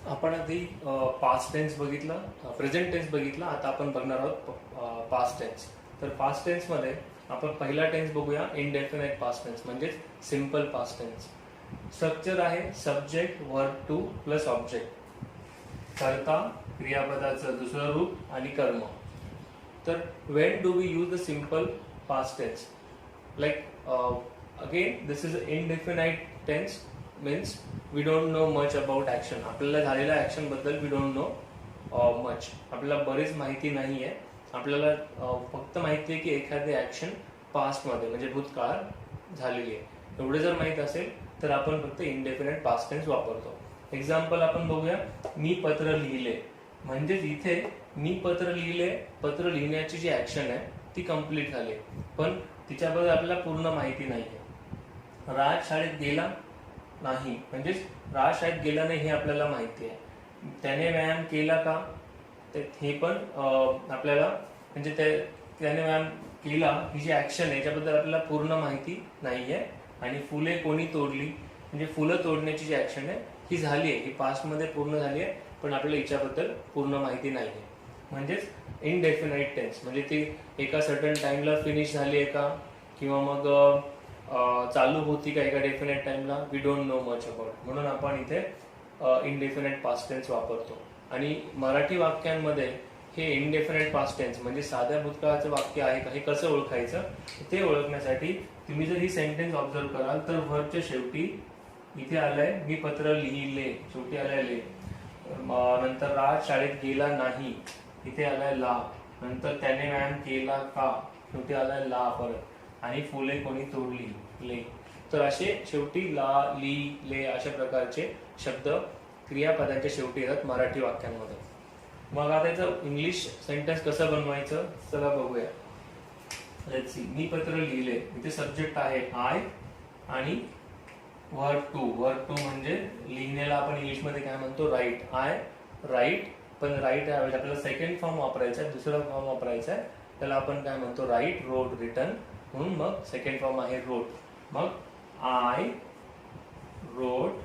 आपण आधी past tense बघितला, प्रेझेंट टेन्स बघितला. आता आपण बघणार आहोत पास्ट टेन्स. तर पास्ट टेन्स मध्ये आपण पहिला टेन्स बघूया, इनडेफिनाइट पास्ट टेन्स म्हणजेच सिंपल पास्ट टेन्स. स्ट्रक्चर आहे subject verb two plus object, कर्ता क्रियापदाचं दुसरं रूप आणि कर्म. तर when do we use the simple past tense? Like again this is indefinite tense, means we don't know much about action. आपल्याला झालेल्या ॲक्शन बद्दल वी डोंट नो मच, आपल्याला बरीच माहिती नाही आहे. आपल्याला फक्त माहिती आहे की एखादी ॲक्शन पास्टमध्ये म्हणजे भूतकाळात झालेली आहे. एवढे जर माहीत असेल तर आपण फक्त इनडेफिनाइट पास्ट टेन्स वापरतो. एक्झाम्पल आपण बघूया, मी पत्र लिहिले. म्हणजेच इथे मी पत्र लिहिले, पत्र लिहिण्याची जी ॲक्शन आहे ती कंप्लीट झाली, पण तिच्याबद्दल आपल्याला पूर्ण माहिती नाही आहे. राज शाळेत गेला नाही, म्हणजेच राज शाळेत गेला नाही हे आपल्याला माहिती आहे. त्याने व्यायाम केला का, हे पण आपल्याला म्हणजे त्याने व्यायाम केला ही जी ॲक्शन आहे याच्याबद्दल आपल्याला पूर्ण माहिती नाही आहे. आणि फुले कोणी तोडली, म्हणजे फुलं तोडण्याची जी ॲक्शन आहे ही झाली आहे, ही पास्टमध्ये पूर्ण झाली आहे, पण आपल्याला हिच्याबद्दल पूर्ण माहिती नाही आहे. म्हणजेच इनडेफिनाइट टेन्स म्हणजे ती एका सर्टन टाइमला फिनिश झाली आहे का, किंवा मग चालू होती का एका डेफिनेट टाइमला, we don't know much about. म्हणून आपण इथे इनडेफिनाइट पास्ट टेन्स वापरतो. आणि मराठी वाक्यांमध्ये हे इनडेफिनाइट पास्ट टेन्स म्हणजे साध्या भूतकाळाचं वाक्य आहे का हे कसं ओळखायचं, ते ओळखण्यासाठी तुम्ही जर ही सेंटेन्स ऑब्झर्व कराल तर व्हर्बच्या शेवटी इथे आलंय मी पत्र लिहिले, शेवटी आलाय ले. नंतर राज शाळेत गेला नाही, इथे आलाय ला. नंतर त्याने व्यायाम केला का, शेवटी आलाय ला परत. आणि फुले कोणी तोडली, ले. तर असे शेवटी ला, ली, ले अशा प्रकारचे शब्द क्रियापदांच्या शेवटी येतात मराठी वाक्यांमध्ये. मग आता याचं इंग्लिश सेंटेन्स कसं बनवायचं चला बघूया. लेट्स सी, मी पत्र लिहिले, इथे सब्जेक्ट आहे आय आणि वर्ब टू. वर्ब टू म्हणजे लिहिण्याला आपण इंग्लिशमध्ये काय म्हणतो, राईट. आय राईट, पण राईट ऐवजी आपल्याला सेकंड फॉर्म वापरायचा आहे, दुसरा फॉर्म वापरायचा आहे. त्याला आपण काय म्हणतो, राईट, रोड, रिटन. म्हणून मग सेकंड फॉर्म आहे रोड. मग आय रोड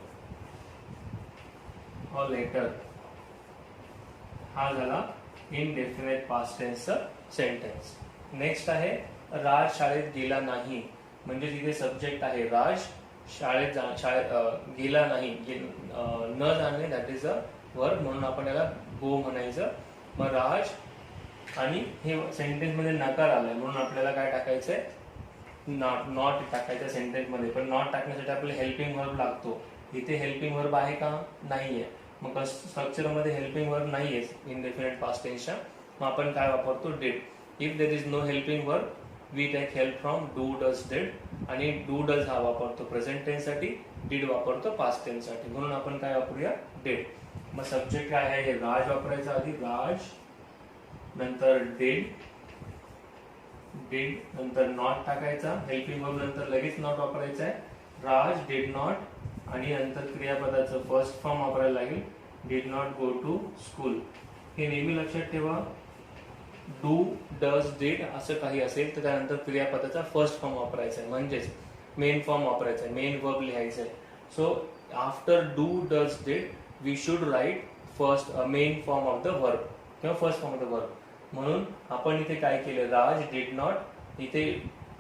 अ लेटर, हा झाला इनडेफिनाइट पास्ट टेन्सचा सेंटेन्स. नेक्स्ट आहे राज शाळेत गेला नाही, म्हणजे तिथे सब्जेक्ट आहे राज, शाळेत गेला नाही, न जाणे दॅट इज अ वर्ब, म्हणून आपण याला गो म्हणायचं. मग राज आणि हे सेंटेन्स मध्ये नकार आलाय म्हणून आपल्याला काय टाकायचंय, नॉट टाकायचं सेंटेन्स मध्ये. पण नॉट टाकण्यासाठी आपल्याला हेल्पिंग वर्ब लागतो. इथे हेल्पिंग वर्ब आहे का, नाहीये. मग स्ट्रक्चर मध्ये हेल्पिंग वर्ब नाहीये इनडेफिनाइट पास्ट टेन्सच्या, मग आपण काय वापरतो, did. If there is no helping verb we take help from do, does, did. आणि डू डज हा वापरतो प्रेझेंट टेन्स साठी, डिड वापरतो पास्ट टेन्स साठी. म्हणून आपण काय वापरूया, डिड. मग सब्जेक्ट काय आहे, हे राज वापरायचं आधी, राज. नंतर डिड, डिड. नंतर नॉट टाकायचा, हेल्पिंग वर्ब नंतर लगेच नॉट वापरायचा आहे, राज डिड नॉट. आणि नंतर क्रियापदाचं फर्स्ट फॉर्म वापरायला लागेल, did not go to school. हे नेहमी लक्षात ठेवा, डू, डज, डिड असं काही असेल तर त्यानंतर क्रियापदाचा फर्स्ट फॉर्म वापरायचा आहे, म्हणजेच मेन फॉर्म वापरायचा आहे, मेन वर्ब लिहायचा आहे. So after do, does, did we should write first main form of the verb किंवा first form of the verb. म्हणून आपण इथे काय केलं, राज डिड नॉट. इथे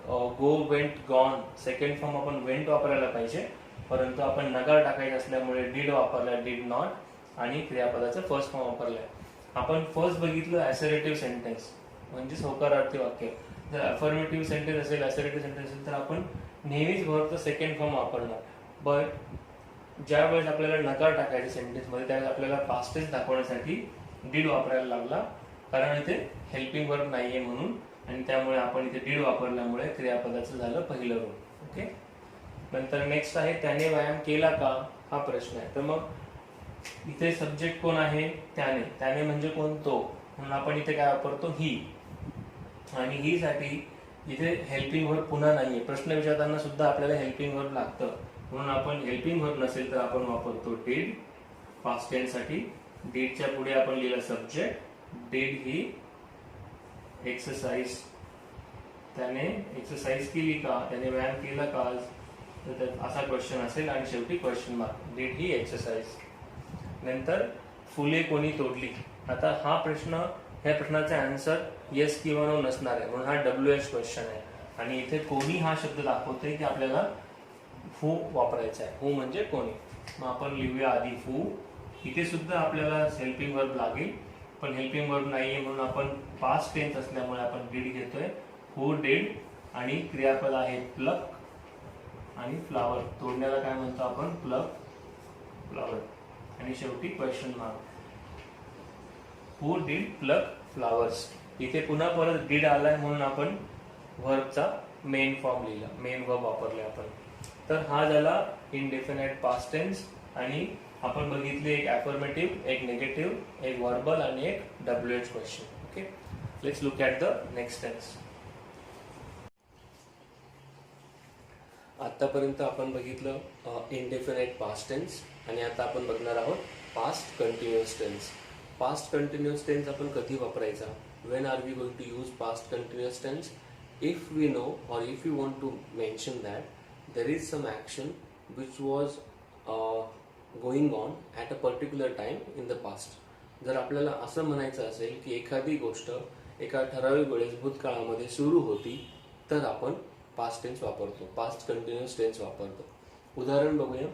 go, went, gone second form आपण वेंट वापरायला पाहिजे, परंतु आपण नकार टाकायचं असल्यामुळे डिड वापरला, डिड नॉट. आणि क्रियापदाचा फर्स्ट फॉर्म वापरलाय. आपण फर्स्ट बघितलं असर्टिव्ह सेंटेन्स म्हणजे होकारार्थी वाक्य. जर अफर्मेटिव्ह सेंटेन्स असेल, असर्टिव्ह सेंटेन्स असेल तर आपण नेहमीच वर्बचा सेकंड फॉर्म वापरणार. बट ज्या वेळेस आपल्याला नकार टाकायचा सेंटेन्स मध्ये त्यावेळेस आपल्याला पास्ट टेन्स दाखवण्यासाठी डिड वापरायला लागला, कारण इथे हेल्पिंग वर्ब नाहीये म्हणून. आणि त्यामुळे आपण इथे डिड वापरल्यामुळे क्रियापदाचं झालं पहिलं रूप. ओके. नंतर नेक्स्ट आहे त्याने व्यायाम केला का, हा प्रश्न आहे. तर मग इथे सब्जेक्ट कोण आहे, त्याने. त्याने म्हणजे कोण, तो. म्हणून आपण इथे काय वापरतो, ही. आणि ही साठी इथे हेल्पिंग वर्ब पुन्हा नाहीये. प्रश्न विचारताना सुद्धा आपल्याला हेल्पिंग वर्ब लागतं, म्हणून आपण हेल्पिंग वर्ब नसेल तर आपण वापरतो डिड पास्ट टेन्स साठी. डिडच्या पुढे आपण लिहिलं सब्जेक्ट, डिड ही एक्सरसाइज, त्याने एक्सरसाइज केली का, त्याने व्यायाम केला का आज, तर असा क्वेश्चन असेल. आणि शेवटी question mark, did he exercise. नंतर फुले कोणी तोडली. आता ह्या प्रश्नाचा आन्सर येस किंवा नो नसणार आहे, म्हणून हा WH क्वेश्चन आहे. आणि इथे कोणी हा शब्द दाखवतोय की आपल्याला हू वापरायचा आहे. हू म्हणजे कोणी. मग आपण लिहूया आधी हू. इथे सुद्धा आपल्याला हेल्पिंग वर्ब लागेल, पण हेल्पिंग वर्ब नाहीये म्हणून आपण पास्ट टेन्स असल्यामुळे आपण डीड घेतोय. हू डिड आणि क्रियापद आहे प्लक आणि फ्लावर. तोडण्याला काय म्हणतो आपण? Pluck flower. आणि शेवटी question mark. Who did pluck flowers. इथे पुन्हा परत डिड आलाय म्हणून आपण व्हर्बचा मेन फॉर्म लिहिला, मेन वर्ब वापरले आपण. तर हा झाला इनडेफिनाइट पास्ट टेन्स. आणि आपण बघितले एक अफर्मेटिव्ह, एक निगेटिव्ह, एक वर्बल आणि एक WH question. Okay, let's look at the next tense. आतापर्यंत आपण बघितलं इनडेफिनाइट पास्ट टेन्स आणि आता आपण बघणार आहोत past continuous tense. Past continuous tense आपण कधी वापरायचा? When are we going to use past continuous tense? If we know or if we want to mention that there is some action which was going on at a particular time in the past. जर आपल्याला असं म्हणायचं असेल की एखादी गोष्ट एका ठराविक वेळेस भूतकाळामध्ये सुरू होती, तर आपण पास्ट टेन्स वापरतो, पास्ट कंटिन्युअस टेन्स वापरतो. उदाहरण बघूया.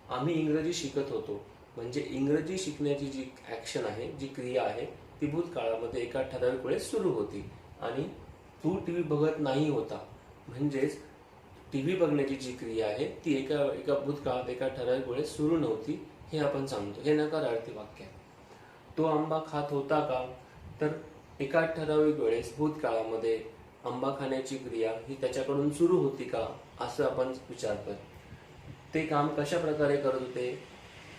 आम्ही इंग्रजी शिकत होतो, म्हणजे इंग्रजी शिकण्याची जी ॲक्शन आहे, जी क्रिया आहे, ती भूतकाळामध्ये एका ठराविक वेळेस सुरू होती. आणि तू टीव्ही बघत नाही होता, म्हणजेच टीव्ही बघण्याची जी क्रिया आहे ती एका भूतकाळात एका ठराविक वेळेस सुरू नव्हती, हे आपण सांगतो. हे नकारार्थी वाक्य आहे. तो आंबा खात होता का? तर एका ठराविक वेळेस भूतकाळामध्ये आंबा खाण्याची क्रिया ही त्याच्याकडून सुरू होती का, असं आपण विचारतोय. ते काम कशा प्रकारे करत होते?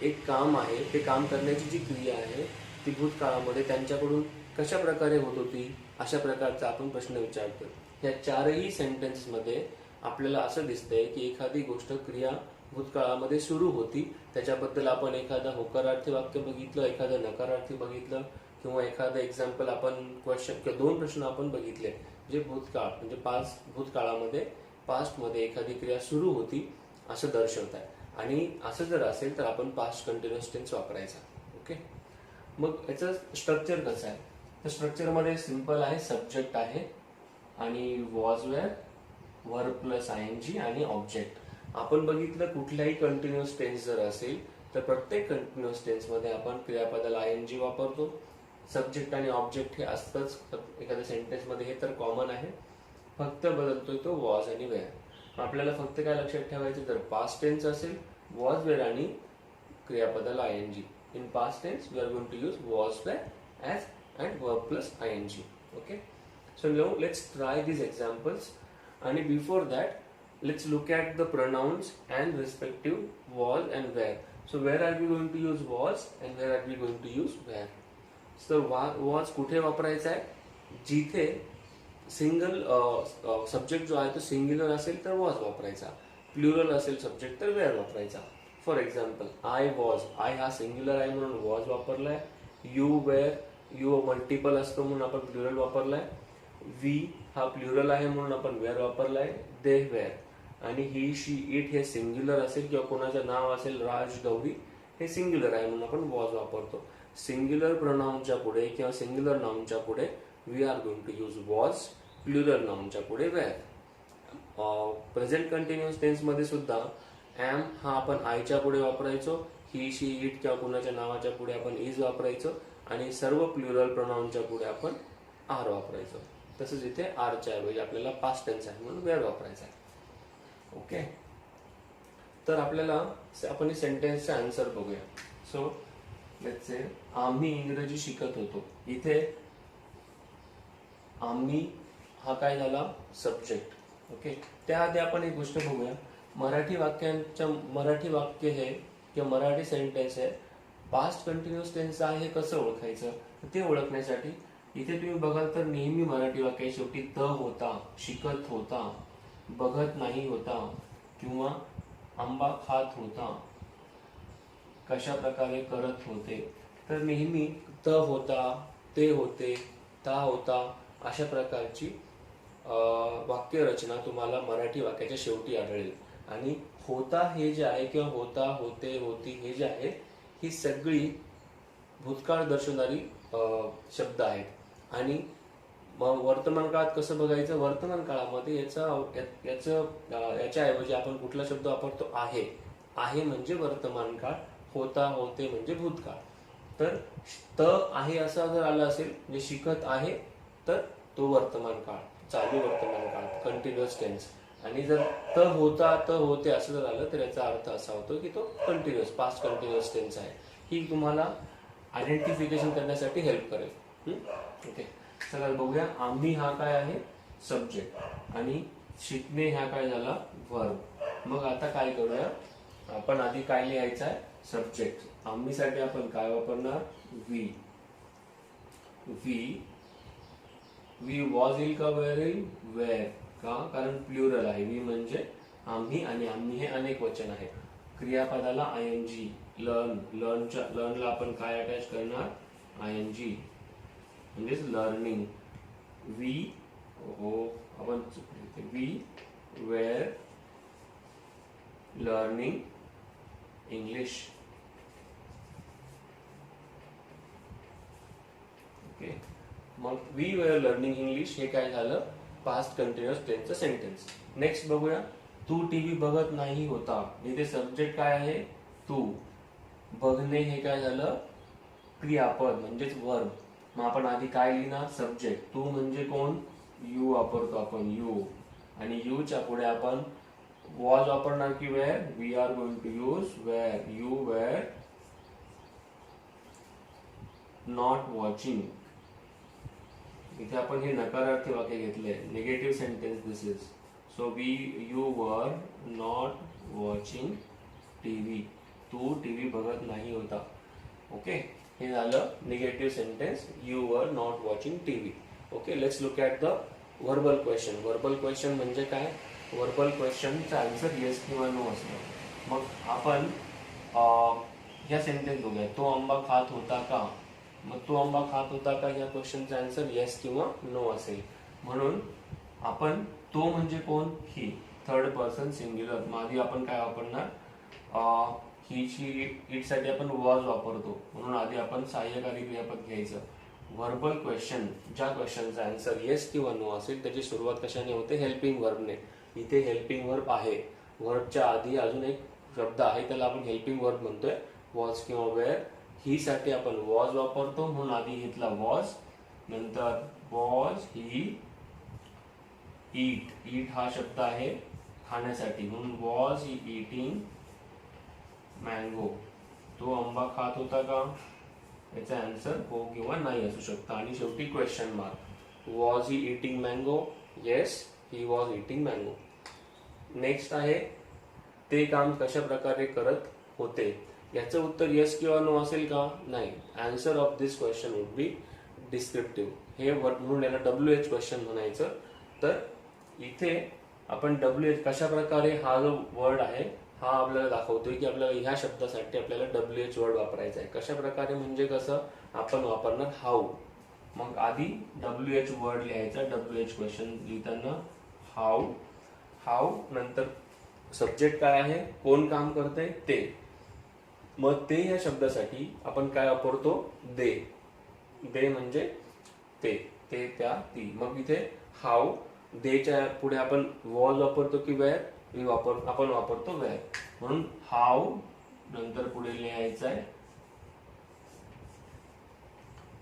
एक काम आहे, ते काम करण्याची जी क्रिया आहे ती भूतकाळामध्ये त्यांच्याकडून कशा प्रकारे होत होती, अशा प्रकारचा आपण प्रश्न विचारतो. या चारही सेंटेन्समध्ये आपल्याला असं दिसतंय की एखादी गोष्ट क्रिया भूतकाळामध्ये सुरू होती, त्याच्याबद्दल आपण एखादं होकारार्थी वाक्य बघितलं, एखादं नकारार्थी बघितलं, किंवा एखादं एक्झाम्पल आपण क्वेश्चन किंवा दोन प्रश्न आपण बघितले जे भूतकाळ म्हणजे भूतकाळामध्ये पास्टमध्ये एखादी क्रिया सुरू होती असं दर्शवत आहे. आणि असं जर असेल तर आपण पास्ट कंटिन्युअस टेन्स वापरायचा. ओके, मग याचं स्ट्रक्चर कसं आहे? तर स्ट्रक्चरमध्ये सिंपल आहे, सब्जेक्ट आहे आणि was were, verb plus ING आणि ऑब्जेक्ट. आपण बघितलं कुठल्याही कंटिन्युअस टेन्स जर असेल तर प्रत्येक कंटिन्युअस टेन्समध्ये आपण क्रियापदाला ING वापरतो. सब्जेक्ट आणि ऑब्जेक्ट हे असतंच एखाद्या सेंटेन्समध्ये, हे तर कॉमन आहे. फक्त बदलतोय तो वॉज आणि वेअर. आपल्याला फक्त काय लक्षात ठेवायचं, जर पास्ट टेन्स असेल वॉज वेअर आणि क्रियापदाला ING. In past tense we are going to use was were as and verb plus ING. Okay, so now let's try these examples, and before that let's look at the pronouns and respective was and where. So where are we going to use was and where are we going to use where? So was कुठे वापरायचा आहे? जिथे single subject जो आहे तो singular असेल तर was वापरायचा, प्लुरल असेल सब्जेक्ट तर where वापरायचा. For example I was, I हा सिंग्युलर आहे म्हणून was वापरलाय. You were, यू मल्टिपल असतो म्हणून आपण प्लुरल वापरलाय. वी हा प्लुरल आहे म्हणून आपण वेअर वापरलाय. दे वेअर आणि ही शी इट हे सिंग्युलर असेल किंवा कोणाचं नाव असेल राज गौरी, हे सिंग्युलर आहे म्हणून आपण वॉज वापरतो. सिंग्युलर प्रोनाउनच्या पुढे किंवा सिंग्युलर नाउनच्या पुढे we are going to use was, plural नाउनच्या पुढे वेअर. प्रेझेंट कंटिन्युअस टेन्समध्ये सुद्धा ॲम हा आपण आयच्या पुढे वापरायचो, ही शी इट किंवा कोणाच्या नावाच्या पुढे आपण इज वापरायचो आणि सर्व प्लुरल प्रोनाउनच्या पुढे आपण आर वापरायचो. तसंच इथे आरच्या ऐवजी आपल्याला पास्ट टेन्स आहे म्हणून वेअर वापरायचा आहे. ओके, तर आपल्याला आपण सेंटेन्सचे आन्सर बघूया. सो लेट्स से आम्ही इंग्रजी शिकत होतो. इथे आम्ही हा काय झाला? सब्जेक्ट. ओके, त्याआधी आपण एक गोष्ट बघूया. मराठी वाक्य हे किंवा मराठी सेंटेन्स आहे पास्ट कंटिन्युअस टेन्स आहे हे कसं ओळखायचं? ते ओळखण्यासाठी इथे तुम्ही बघाल तर नेहमी मराठी वाक्य शेवटी त होता, शिकत होता, बघत नाही होता किंवा आंबा खात होता, कशा प्रकारे करत होते. तर नेहमी त होता, ते होते, ता होता अशा प्रकारची वाक्यरचना तुम्हाला मराठी वाक्याच्या शेवटी आढळेल. आणि होता हे जे आहे किंवा होता, होते, होती हे जे आहे ही सगळी भूतकाळ दर्शवणारी शब्द आहेत. आणि मग वर्तमान काळात कसं बघायचं, वर्तमान काळामध्ये याच्याऐवजी आपण कुठला शब्द वापरतो, आहे. आहे म्हणजे वर्तमान काळ, होता होते म्हणजे भूतकाळ. तर आहे असं जर आलं असेल म्हणजे शिकत आहे तर तो वर्तमान काळ, चालू वर्तमान काळ, कंटिन्युअस टेन्स. आणि जर होता होते असं जर आलं तर याचा अर्थ असा होतो की तो कंटिन्युअस, पास्ट कंटिन्युअस टेन्स आहे. ही तुम्हाला आयडेंटिफिकेशन करण्यासाठी हेल्प करेल. ओके, चला बघूया. आम्ही हा काय आहे, सब्जेक्ट, आणि शिकणे हा काय झाला, वर्ब. मग आता काय करूया, आपण आधी काय लिहायचं आहे, सब्जेक्ट. आम्हीसाठी आपण काय वापरणार, वी. वी वॉज येईल का वेअर येईल, वेअर. का, कारण प्लुरल आहे. वी म्हणजे आम्ही, आणि आम्ही हे अनेक वचन आहे. क्रियापदाला आयएनजी, लर्नला आपण काय अटॅच करणार, आयएनजी, म्हणजेच लर्निंग. वी, आपण we were learning English. Okay, मग वी वेअर लर्निंग इंग्लिश हे काय झालं, पास्ट कंटिन्युअस टेन्सचं सेंटेन्स. नेक्स्ट बघूया. तू टीव्ही बघत नाही होता. इथे सब्जेक्ट काय आहे, तू. बघणे हे काय झालं, क्रियापद म्हणजेच वर्ब. मग आपण आधी काय लिहिणार, सब्जेक्ट. तू म्हणजे कोण, यू वापरतो आपण, यू. आणि यूच्या पुढे आपण वॉज वापरणार की were. We are going to use were. You were not watching. इथे आपण हे नकारार्थी वाक्य घेतले, negative sentence this is. So you were not watching TV. तू टीव्ही बघत नाही होता. ओके, हे झालं negative sentence, you were not watching TV. Okay, let's look at the verbal question. Verbal question म्हणजे काय, व्हर्बल क्वेश्चनचा आन्सर येस किंवा नो असतो. मग आपण ह्या सेंटेन्स बघूया. तो आंबा खात होता का. मग तो आंबा खात होता का या क्वेश्चनचा आन्सर येस किंवा नो असेल. म्हणून आपण तो म्हणजे कोण, ही, थर्ड पर्सन सिंग्युलर. आधी आपण काय वापरणार, इट साठी आपण वॉज वापरतो, म्हणून आधी आपण सहाय्यकारी क्रियापद घ्यायचं. व्हर्बल क्वेश्चन, ज्या क्वेश्चनचा आन्सर येस किंवा नो असेल त्याची सुरुवात कशाने होते, हेल्पिंग वर्बने. इथे हेल्पिंग वर्ब आहे. वर्बच्या आधी अजून एक शब्द आहे, त्याला आपण हेल्पिंग वर्ब म्हणतोय, वॉज किंवा वेअर. ही साठी आपण वॉज वापरतो, म्हणून आधी घेतला वॉज, नंतर वॉज ही ईट. ईट हा शब्द आहे खाण्यासाठी, म्हणून वॉज ही ईटिंग मँगो. तो आंबा खात होता का, याचा आन्सर हो किंवा नाही असू शकतं. आणि शेवटी question mark. Was he eating mango, yes he was eating mango. Next आहे, ते काम कशा प्रकारे करत होते. याचं उत्तर येस किंवा नो असेल का, नाही. Answer of this question would be descriptive. हे म्हणून याला WH क्वेश्चन म्हणायचं. तर इथे आपण WH कशा प्रकारे, हा जो वर्ड आहे हा आपल्याला दाखवतोय की आपल्याला ह्या शब्दासाठी आपल्याला WH वर्ड वापरायचा आहे. कशा प्रकारे म्हणजे कसं, आपण वापरणार हाऊ. मग आधी WH वर्ड लिहायचा, WH क्वेश्चन लिहिताना हाऊ. नंतर सब्जेक्ट काय आहे, कोण काम करतंय, ते. मग ते या शब्दासाठी आपण काय वापरतो, दे. दे म्हणजे ते, त्या, ती. मग इथे हाऊ, देच्या पुढे आपण वॉज वापरतो की वेअर, आपण वापरतो वेअर. म्हणून हाऊ, नंतर पुढे लिहायचं आहे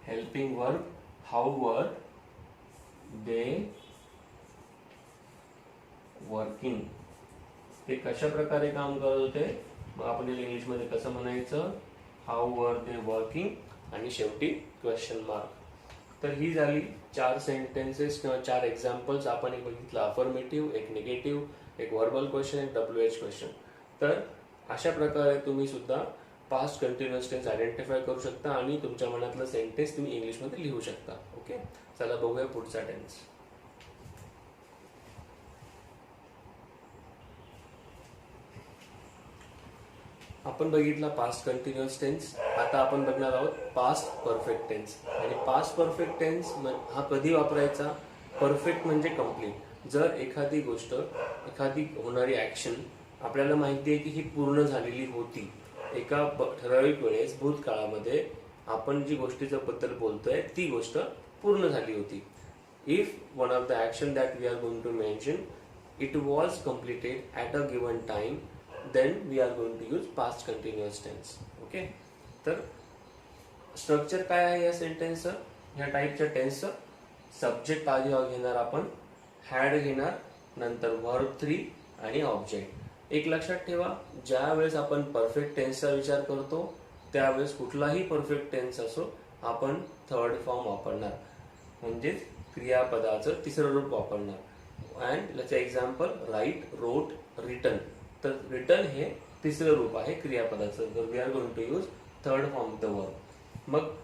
हेल्पिंग वर्ब, हाऊ वर दे वर्किंग. ते कशा प्रकारे काम करत होते, मग आपण इंग्लिश मध्ये कसं म्हणायचं, हाऊ वर दे वर्किंग, आणि शेवटी क्वेश्चन मार्क. तर ही झाली 4 सेंटेन्सेस किंवा 4 एक्झाम्पल्स. आपण एक बघितलं अफर्मेटिव्ह, एक निगेटिव्ह, एक व्हर्बल क्वेश्चन, एक WH क्वेश्चन. तर अशा प्रकारे तुम्ही सुद्धा पास्ट कंटिन्युअस टेन्स आयडेंटिफाय करू शकता आणि तुमच्या मनातलं सेंटेन्स तुम्ही इंग्लिशमध्ये लिहू शकता. ओके, चला बघूया पुढचा टेन्स. आपण बघितला पास्ट कंटिन्युअस टेन्स. आता आपण बघणार आहोत पास्ट परफेक्ट टेन्स. आणि पास्ट परफेक्ट टेन्स हा कधी वापरायचा, परफेक्ट म्हणजे कम्प्लीट. जर एखादी गोष्ट, एखादी होणारी ऍक्शन आपल्याला माहिती आहे की ही पूर्ण झालेली होती, एका ठराविक वेळेस भूतकाळामध्ये आपण जी गोष्टीच्या बद्दल बोलतोय ती गोष्ट पूर्ण झाली होती. If one of the action that we are going to mention it was completed at a given time, then we are going to use past continuous tense. Okay, तर स्ट्रक्चर काय आहे या सेंटेन्सचं, या टाईपच्या टेन्सचं? सब्जेक्ट आधी घेणार आपण, हॅड घेणार, नंतर वर्ब 3 आणि ऑब्जेक्ट. एक लक्षात ठेवा, ज्या वेळेस आपण परफेक्ट टेन्सचा विचार करतो त्यावेळेस कुठलाही परफेक्ट टेन्स असो आपण थर्ड फॉर्म वापरणार, म्हणजेच क्रियापदाचं तिसरं रूप वापरणार. And let's example write, wrote, written. तर रिटन हे तिसरं रूप आहे क्रियापदाचं. तर we are going to use third form of the verb. मग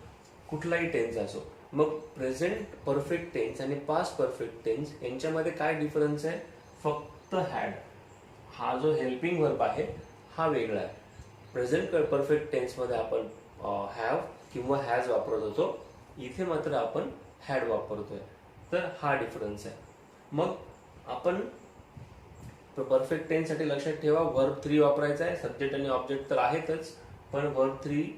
कुठलाही टेन्स असो, मग प्रेझेंट परफेक्ट टेन्स आणि पास्ट परफेक्ट टेन्स यांच्यामध्ये काय डिफरन्स आहे? फक्त हॅड हा जो हेल्पिंग वर्ब आहे हा वेगळा आहे. प्रेझेंट परफेक्ट टेन्स मध्ये आपण हॅव किंवा हॅज वापरत होतो, इथे मात्र आपण हॅड वापरतोय. तर हा डिफरन्स आहे. मग आपण परफेक्ट टेन्स साठी लक्षात ठेवा वर्ब 3 वापरायचा आहे. सब्जेक्ट आणि ऑब्जेक्ट तर आहेतच, पण वर्ब 3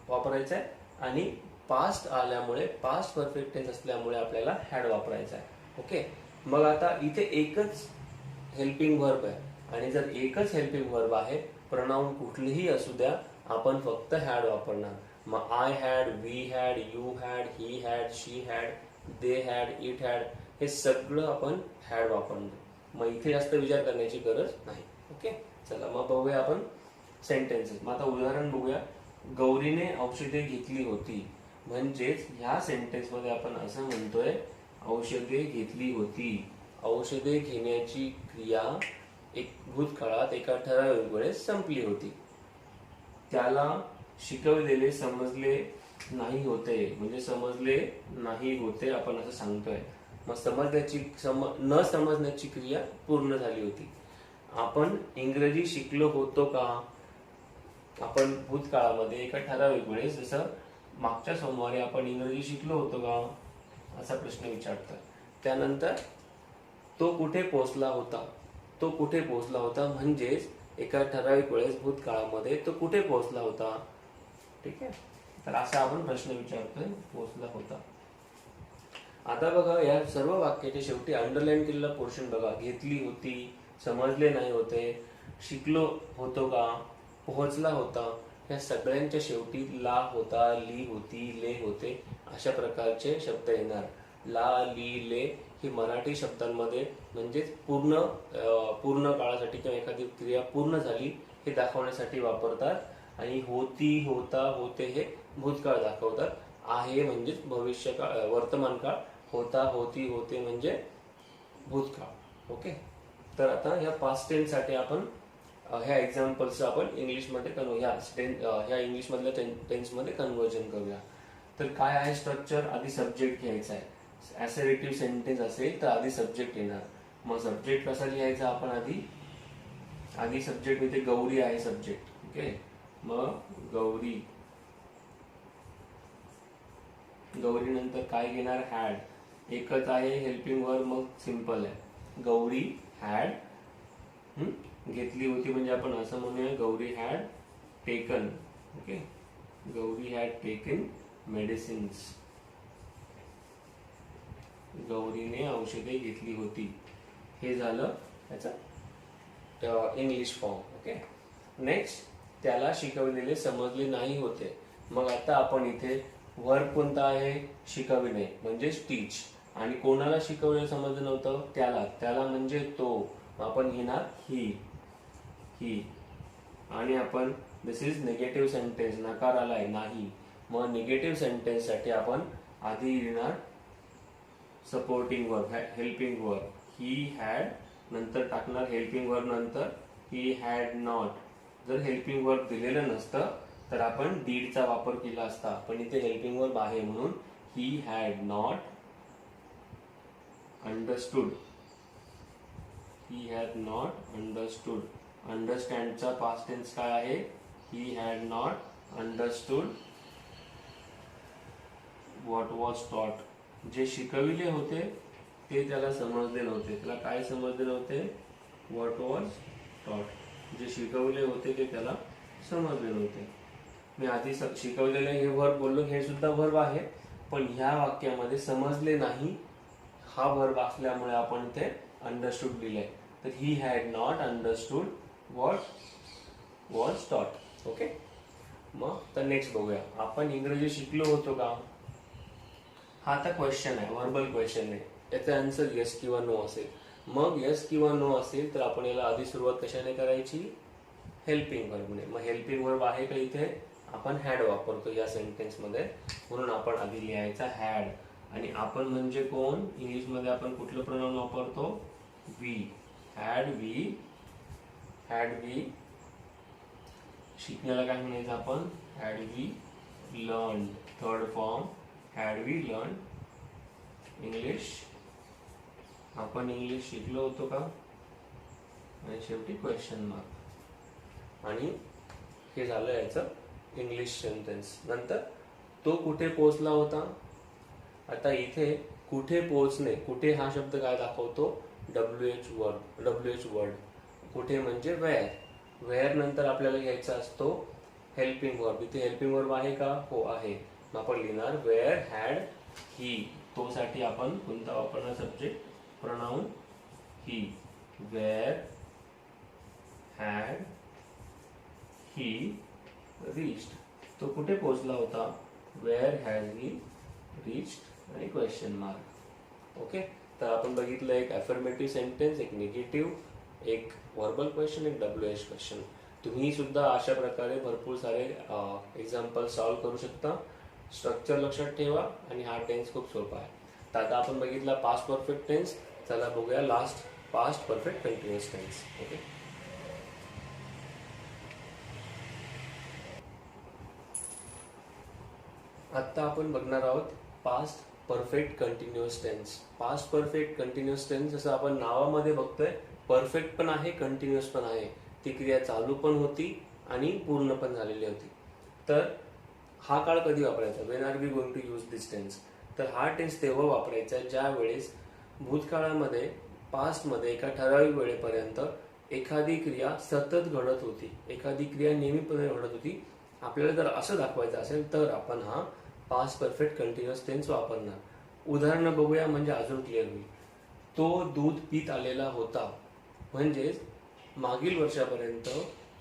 वापरायचा आहे. आणि पास्ट आल्यामुळे, पास्ट परफेक्ट टेन्स असल्यामुळे आपल्याला हॅड वापरायचा आहे. ओके, मग आता इथे एकच हेल्पिंग वर्ब आहे आणि जर एकच हेल्पिंग वर्ब आहे, प्रनाउन कुठलीही असू द्या, आपण फक्त हॅड वापरणार. मग I had, we had, you had, he had, she had, they had, it had, हे सगळं आपण हॅड वापरणार. मग इथे जास्त विचार करण्याची गरज नाही. ओके, चला मग बघूया आपण सेंटेन्सेस. मग आता उदाहरण बघूया. गौरीने औषधे घेतली होती, म्हणजेच ह्या सेंटेन्स मध्ये आपण असं म्हणतोय औषधे घेतली होती. औषधे घेण्याची क्रिया एक भूतकाळात एका ठराविक वेळेस संपली होती. त्याला शिकवलेले समजले नाही होते, म्हणजे समजले नाही होते आपण असं सांगतोय. मग न समजण्याची क्रिया पूर्ण झाली होती. आपण इंग्रजी शिकलो होतो का? आपण भूतकाळामध्ये एका ठराविक वेळेस, जसं मागच्या सोमवारी आपण इंग्रजी शिकलो होतो का असा प्रश्न विचारतात. त्यानंतर तो कुठे पोहोचला होता? तो कुठे पोहोचला होता म्हणजेच एका ठराविक वेळेस भूतकाळामध्ये तो कुठे पोहोचला होता. ठीक आहे, तर असा आपण प्रश्न विचारतोय, पोहोचला होता. आता बघा, या सर्व वाक्याच्या शेवटी अंडरलाईन केलेला पोर्शन बघा. घेतली होती, समजले नाही होते, शिकलो होतो का, पोहोचला होता, या सगळ्यांच्या शेवटी ला होता, ली होती, ले होते अशा प्रकारचे शब्द येणार. ला, ली, ले ही मराठी शब्दांमध्ये म्हणजेच पूर्ण काळासाठी किंवा एखादी क्रिया पूर्ण झाली हे दाखवण्यासाठी वापरतात. आणि होती, होता, होते हे भूतकाळ दाखवतात. आहे म्हणजेच भविष्यकाळ, वर्तमान काळ. होता, होती, होते म्हणजे भूतकाळ. ओके, तर आता ह्या पास्ट टेन्स साठी आपण ह्या एक्झाम्पल्स आपण इंग्लिशमध्ये ह्या इंग्लिश मधल्या टेन्स मध्ये कन्व्हर्जन करूया. तर काय आहे स्ट्रक्चर? आधी सब्जेक्ट घ्यायचा आहे. असर्टिव्ह सेंटेन्स असेल तर आधी सब्जेक्ट येणार. मग सब्जेक्ट कसा लिहायचा आपण? आधी सब्जेक्ट इथे गौरी आहे सब्जेक्ट. ओके, मग गौरी, गौरी नंतर काय घेणार? हॅड. एकच आहे हेल्पिंग वर्ब, मग सिंपल आहे. गौरी हॅड घेतली होती म्हणजे आपण असं म्हणूया Gauri had taken. Okay, Gauri had taken medicines. गौरीने औषधे घेतली होती. हे झालं त्याचा इंग्लिश फॉर्म. ओके, नेक्स्ट, त्याला शिकवलेले समजले नाही होते. मग आता आपण इथे वर्ब कोणता आहे? शिकविणे म्हणजेच टीच. आणि कोणाला शिकवलेलं समजलं नव्हतं? त्याला म्हणजे तो. आपण घेणार ही. आणि आपण दिस इज निगेटिव्ह सेंटेन्स, नकार आलाय नाही. मग निगेटिव्ह सेंटेन्स साठी आपण आधी लिहिणार supporting verb, helping verb. He had, नंतर टाकणार हेल्पिंग वर्ब, नंतर ही हॅड नॉट. जर हेल्पिंग वर्ब दिलेलं नसतं तर आपण डीडचा वापर केला असता, पण इथे हेल्पिंग वर्ब आहे म्हणून he had not understood. He had not understood. अंडरस्टँडचा पास्ट टेन्स काय आहे? He had not understood what was taught. जे शिकविले होते ते त्याला समजले नव्हते. त्याला काय समजले नव्हते? What was taught. जे शिकवले होते ते त्याला समजले नव्हते. मी आधी शिकवलेले हे वर्ब बोललो, हे सुद्धा वर्ब आहे, पण ह्या वाक्यामध्ये समजले नाही हा वर्ब असल्यामुळे आपण ते अंडरस्टूड लिहिलंय. तर ही had not understood what was टॉट. ओके, मग तर नेक्स्ट बघूया. आपण इंग्रजी शिकलो होतो का? हा आता क्वेश्चन आहे, व्हर्बल क्वेश्चन आहे. याचा आन्सर येस किंवा नो असेल. मग येस किंवा नो असेल तर आपण याला आधी सुरुवात कशाने करायची? हेल्पिंग वर्बने. मग हेल्पिंग वर्ब आहे का इथे? आपण हॅड वापरतो या सेंटेन्स मध्ये, म्हणून आपण आधी लिहायचा हॅड. आणि आपण म्हणजे कोण? इंग्लिशमध्ये आपण कुठलं प्रोनाउन वापरतो? We. Had we. Had we. शिकण्याला काय म्हणायचं आपण? Had we learn. Third form, had we learn English. आपण इंग्लिश शिकलो होतो का? आणि शेवटी क्वेश्चन मार्क. आणि हे झालं याचं इंग्लिश सेंटेन्स. नंतर तो कुठे पोहोचला होता? आता इथे कुठे पोहोचणे, कुठे हा शब्द काय दाखवतो? WH word. कुठे म्हणजे वेअर. वेअर नंतर आपल्याला घ्यायचा असतो हेल्पिंग वर्ब. इथे हेल्पिंग वर्ब आहे का? हो आहे. मग आपण लिहिणार वेअर हॅड ही. तो साठी आपण कोणता वापरणार subject? Pronoun he. Where had he reached. तो कुठे पोहोचला होता? वेअर हॅड ही रीच्ड आणि क्वेश्चन मार्क. ओके, तर आपण बघितलं एक अफर्मेटिव्ह सेंटेन्स, एक निगेटिव्ह, एक व्हर्बल क्वेश्चन, एक WH क्वेश्चन. तुम्ही सुद्धा अशा प्रकारे भरपूर सारे एक्झाम्पल सॉल्व्ह करू शकता. स्ट्रक्चर लक्षात ठेवा आणि हा टेन्स खूप सोपा आहे. तर आता आपण बघितला पास्ट परफेक्ट टेन्स. चला बघूया last past perfect continuous tense. Okay, आता आपण बघणार आहोत past perfect continuous tense. Past perfect continuous tense जसं आपण नावामध्ये बघतोय, परफेक्ट पण आहे, कंटिन्युअस पण आहे. ती क्रिया चालू पण होती आणि पूर्ण पण झालेली होती. तर हा काळ कधी वापरायचा? When are we going to use this tense? तर हा टेन्स तेव्हा वापरायचा ज्या वेळेस भूतकाळामध्ये, पास्टमध्ये एका ठराविक वेळेपर्यंत एखादी क्रिया सतत घडत होती, एखादी क्रिया नेहमीपणे घडत होती. आपल्याला जर असं दाखवायचं असेल तर आपण हा पास्ट परफेक्ट कंटिन्युअस टेन्स वापरणार. उदाहरण बघूया म्हणजे अजून क्लिअर होईल. तो दूध पीत आलेला होता. म्हणजेच मागील वर्षापर्यंत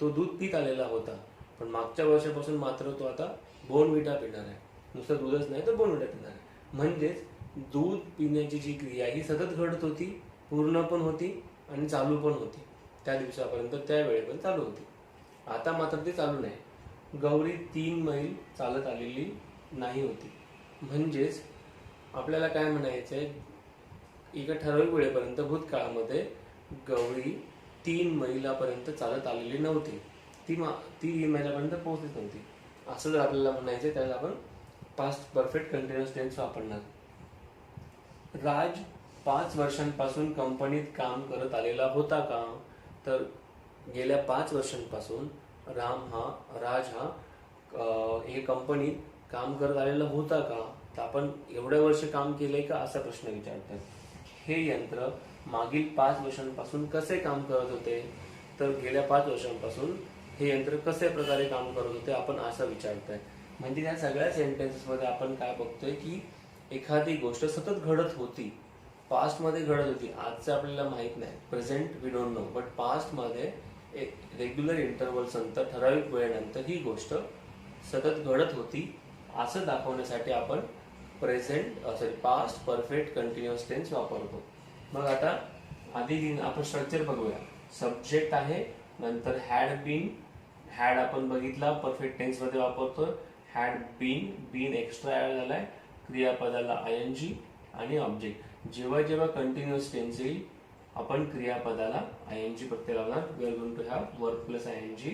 तो दूध पीत आलेला होता, पण मागच्या वर्षापासून मात्र तो आता बोर्नव्हिटा पिणार आहे. नुसतं दूधच नाही तर बोर्नव्हिटा पिणार आहे. म्हणजेच दूध पिण्याची जी क्रिया ही सतत घडत होती, पूर्ण पण होती आणि चालू पण होती. त्या दिवसापर्यंत, त्या वेळेपर्यंत चालू होती. आता मात्र ते चालू नाही. गौरी 3 मैल चालत आलेली नाही होती. म्हणजेच आपल्याला काय म्हणायचंय? एका ठराविक वेळेपर्यंत भूतकाळामध्ये गौरी 3 मैलापर्यंत चालत आलेली नव्हती. ती माझ्यापर्यंत पोहोचलीच नव्हती. असं जर आपल्याला म्हणायचं त्याला आपण पास्ट परफेक्ट कंटिन्युअस टेन्स वापरणार. राज 5 वर्षांपासून कंपनीत काम करत आलेला होता का? तर गेल्या 5 वर्षांपासून राज हा हे कंपनीत काम करत आलेला होता का? तर आपण एवढ्या वर्ष काम केलंय का असा प्रश्न विचारतात. हे यंत्र मागील 5 वर्षांपासून कसे काम करत होते? तर गेल्या 5 वर्षांपासून हे यंत्र कसे प्रकारे काम करत होते आपण असं विचारतोय. म्हणजे या सगळ्या सेंटेन्सेस मध्ये आपण काय बघतोय की एखादी गोष्ट सतत घडत होती, पास्ट मध्ये घडत होती. आजचं आपल्याला माहित नाही, present we don't know, but past मध्ये एक रेग्युलर इंटरव्हल्स नंतर, ठराविक वेळेनंतर ही गोष्ट सतत घडत होती असं दाखवण्यासाठी आपण पास्ट परफेक्ट कंटिन्युअस टेन्स वापरतो. मग आता आधी आपण स्ट्रक्चर बघूया. सब्जेक्ट आहे, नंतर हॅड बीन. हॅड आपण बघितला परफेक्ट टेन्स मध्ये वापरतो. Had been, been extra add झालाय. क्रियापदाला ING आणि ऑब्जेक्ट. जेव्हा जेव्हा कंटिन्युअस टेन्स येईल आपण क्रियापदाला ING प्रत्यय लावणार. We are going to have verb plus ING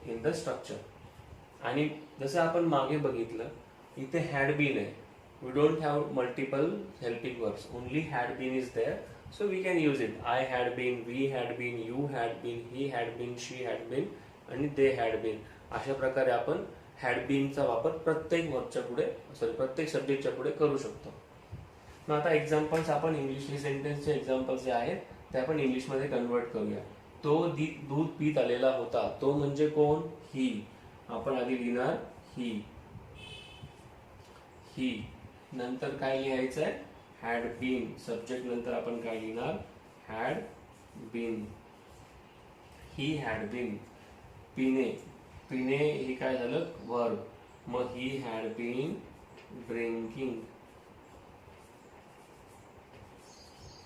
in the structure. आणि जसं आपण मागे बघितलं इथे हॅड बीन आहे. We don't have multiple helping verbs, only had been is there, so we can use it. I had been, we had been, you had been, he had been, she had been आणि they had bin. अशा प्रकारे आपण had बीनचा वापर प्रत्येक वर्बच्या पुढे, प्रत्येक सब्जेक्टच्या पुढे करू शकतो. मग आता एक्झाम्पल्स आपण इंग्लिश सेंटेन्सचे एक्झाम्पल्स जे आहेत ते आपण इंग्लिशमध्ये कन्वर्ट करूया. तो दूध पीत आलेला होता. तो म्हणजे कोण? ही, आपण आधी लिहिणार ही, ही नंतर काय लिहायचं आहे, हॅड बीन. सब्जेक्ट नंतर आपण काय लिहिणार, had been. He had been. पिणे, पिणे हे काय झालं, वर्ब. मग he had been drinking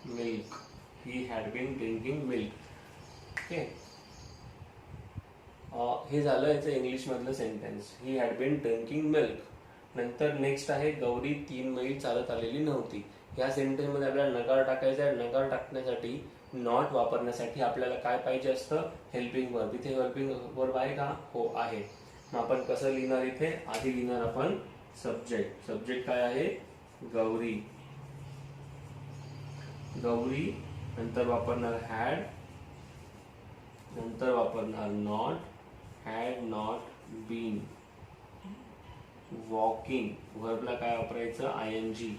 milk. He had been drinking milk. Okay, हे झालं याचं इंग्लिश मधलं sentence, he had been drinking milk. नंतर नेक्स्ट आहे, गौरी 3 मैल चालत आलेली नव्हती. या सेंटेन्स मध्ये आपल्याला नकार टाकायचा आहे. नकार टाकण्यासाठी, नॉट वापरण्यासाठी आपल्याला काय पाहिजे असतं, हेल्पिंग वर्ब. इथे हेल्पिंग वर्ब आहे का, हो आहे. मग आपण कसं लिहिणार, इथे आधी लिहिणार आपण सब्जेक्ट. सब्जेक्ट काय आहे, गौरी. गौरी नंतर वापरणार हॅड, नंतर वापरणार not, had not been. Walking, वर्बला काय वापरायचं, ING.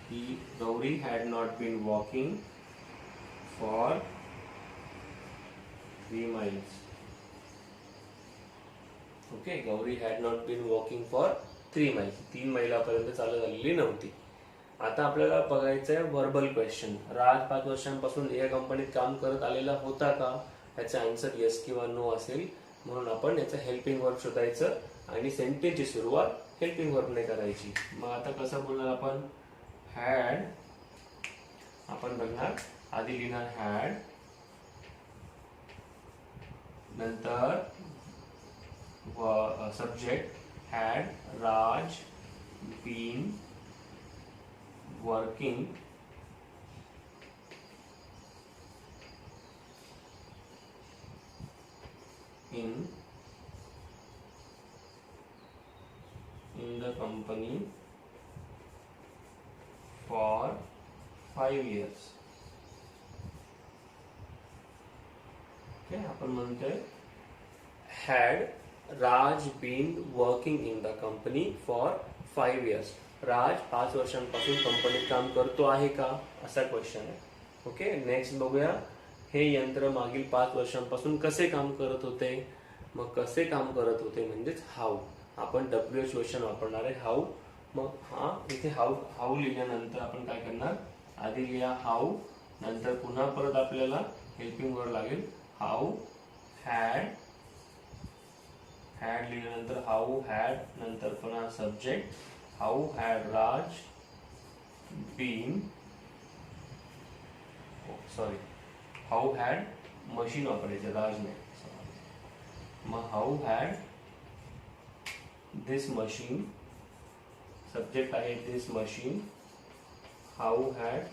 He Gauri had not been walking for 3 miles. Okay, Gauri had not been walking for 3 miles. 3 मैलापर्यंत चालत आलेली नव्हती. आता आपल्याला बघायचं आहे व्हर्बल क्वेश्चन. राज 5 वर्षांपासून या कंपनीत काम करत आलेला होता का, याचा आन्सर येस किंवा नो असेल. म्हणून आपण याचं हेल्पिंग वर्ब शोधायचं आणि सेंटेन्सची सुरुवात हेल्पिंग वर्बने करायची. मग आता कसं बोलणार आपण, हॅड, आपण बघणार आधी लिहिणार हॅड, नंतर subject had Raj been working in the company for 5 years. Okay, आपण म्हणतोय had Raj been working in the company for 5 years. Raj 5 वर्षांपासून कंपनीत काम करतो आहे का, असा क्वेश्चन आहे. ओके, नेक्स्ट बघूया, हे यंत्र मागील 5 वर्षांपासून कसे काम करत होते. मग कसे काम करत होते म्हणजेच हाऊ. आपण WH क्वेश्चन वापरणार आहे, हाऊ. मग हा इथे हाऊ लिहिल्यानंतर आपण काय करणार, आधी लिहा हाऊ, नंतर पुन्हा परत आपल्याला हेल्पिंग वर्ड लागेल हाऊ हॅड. हॅड लिहिल्यानंतर हाऊ हॅड, नंतर पुन्हा subject how had Raj been, sorry how had machine वापरायचं राजने. मग how had this machine, subject आहे this machine. How had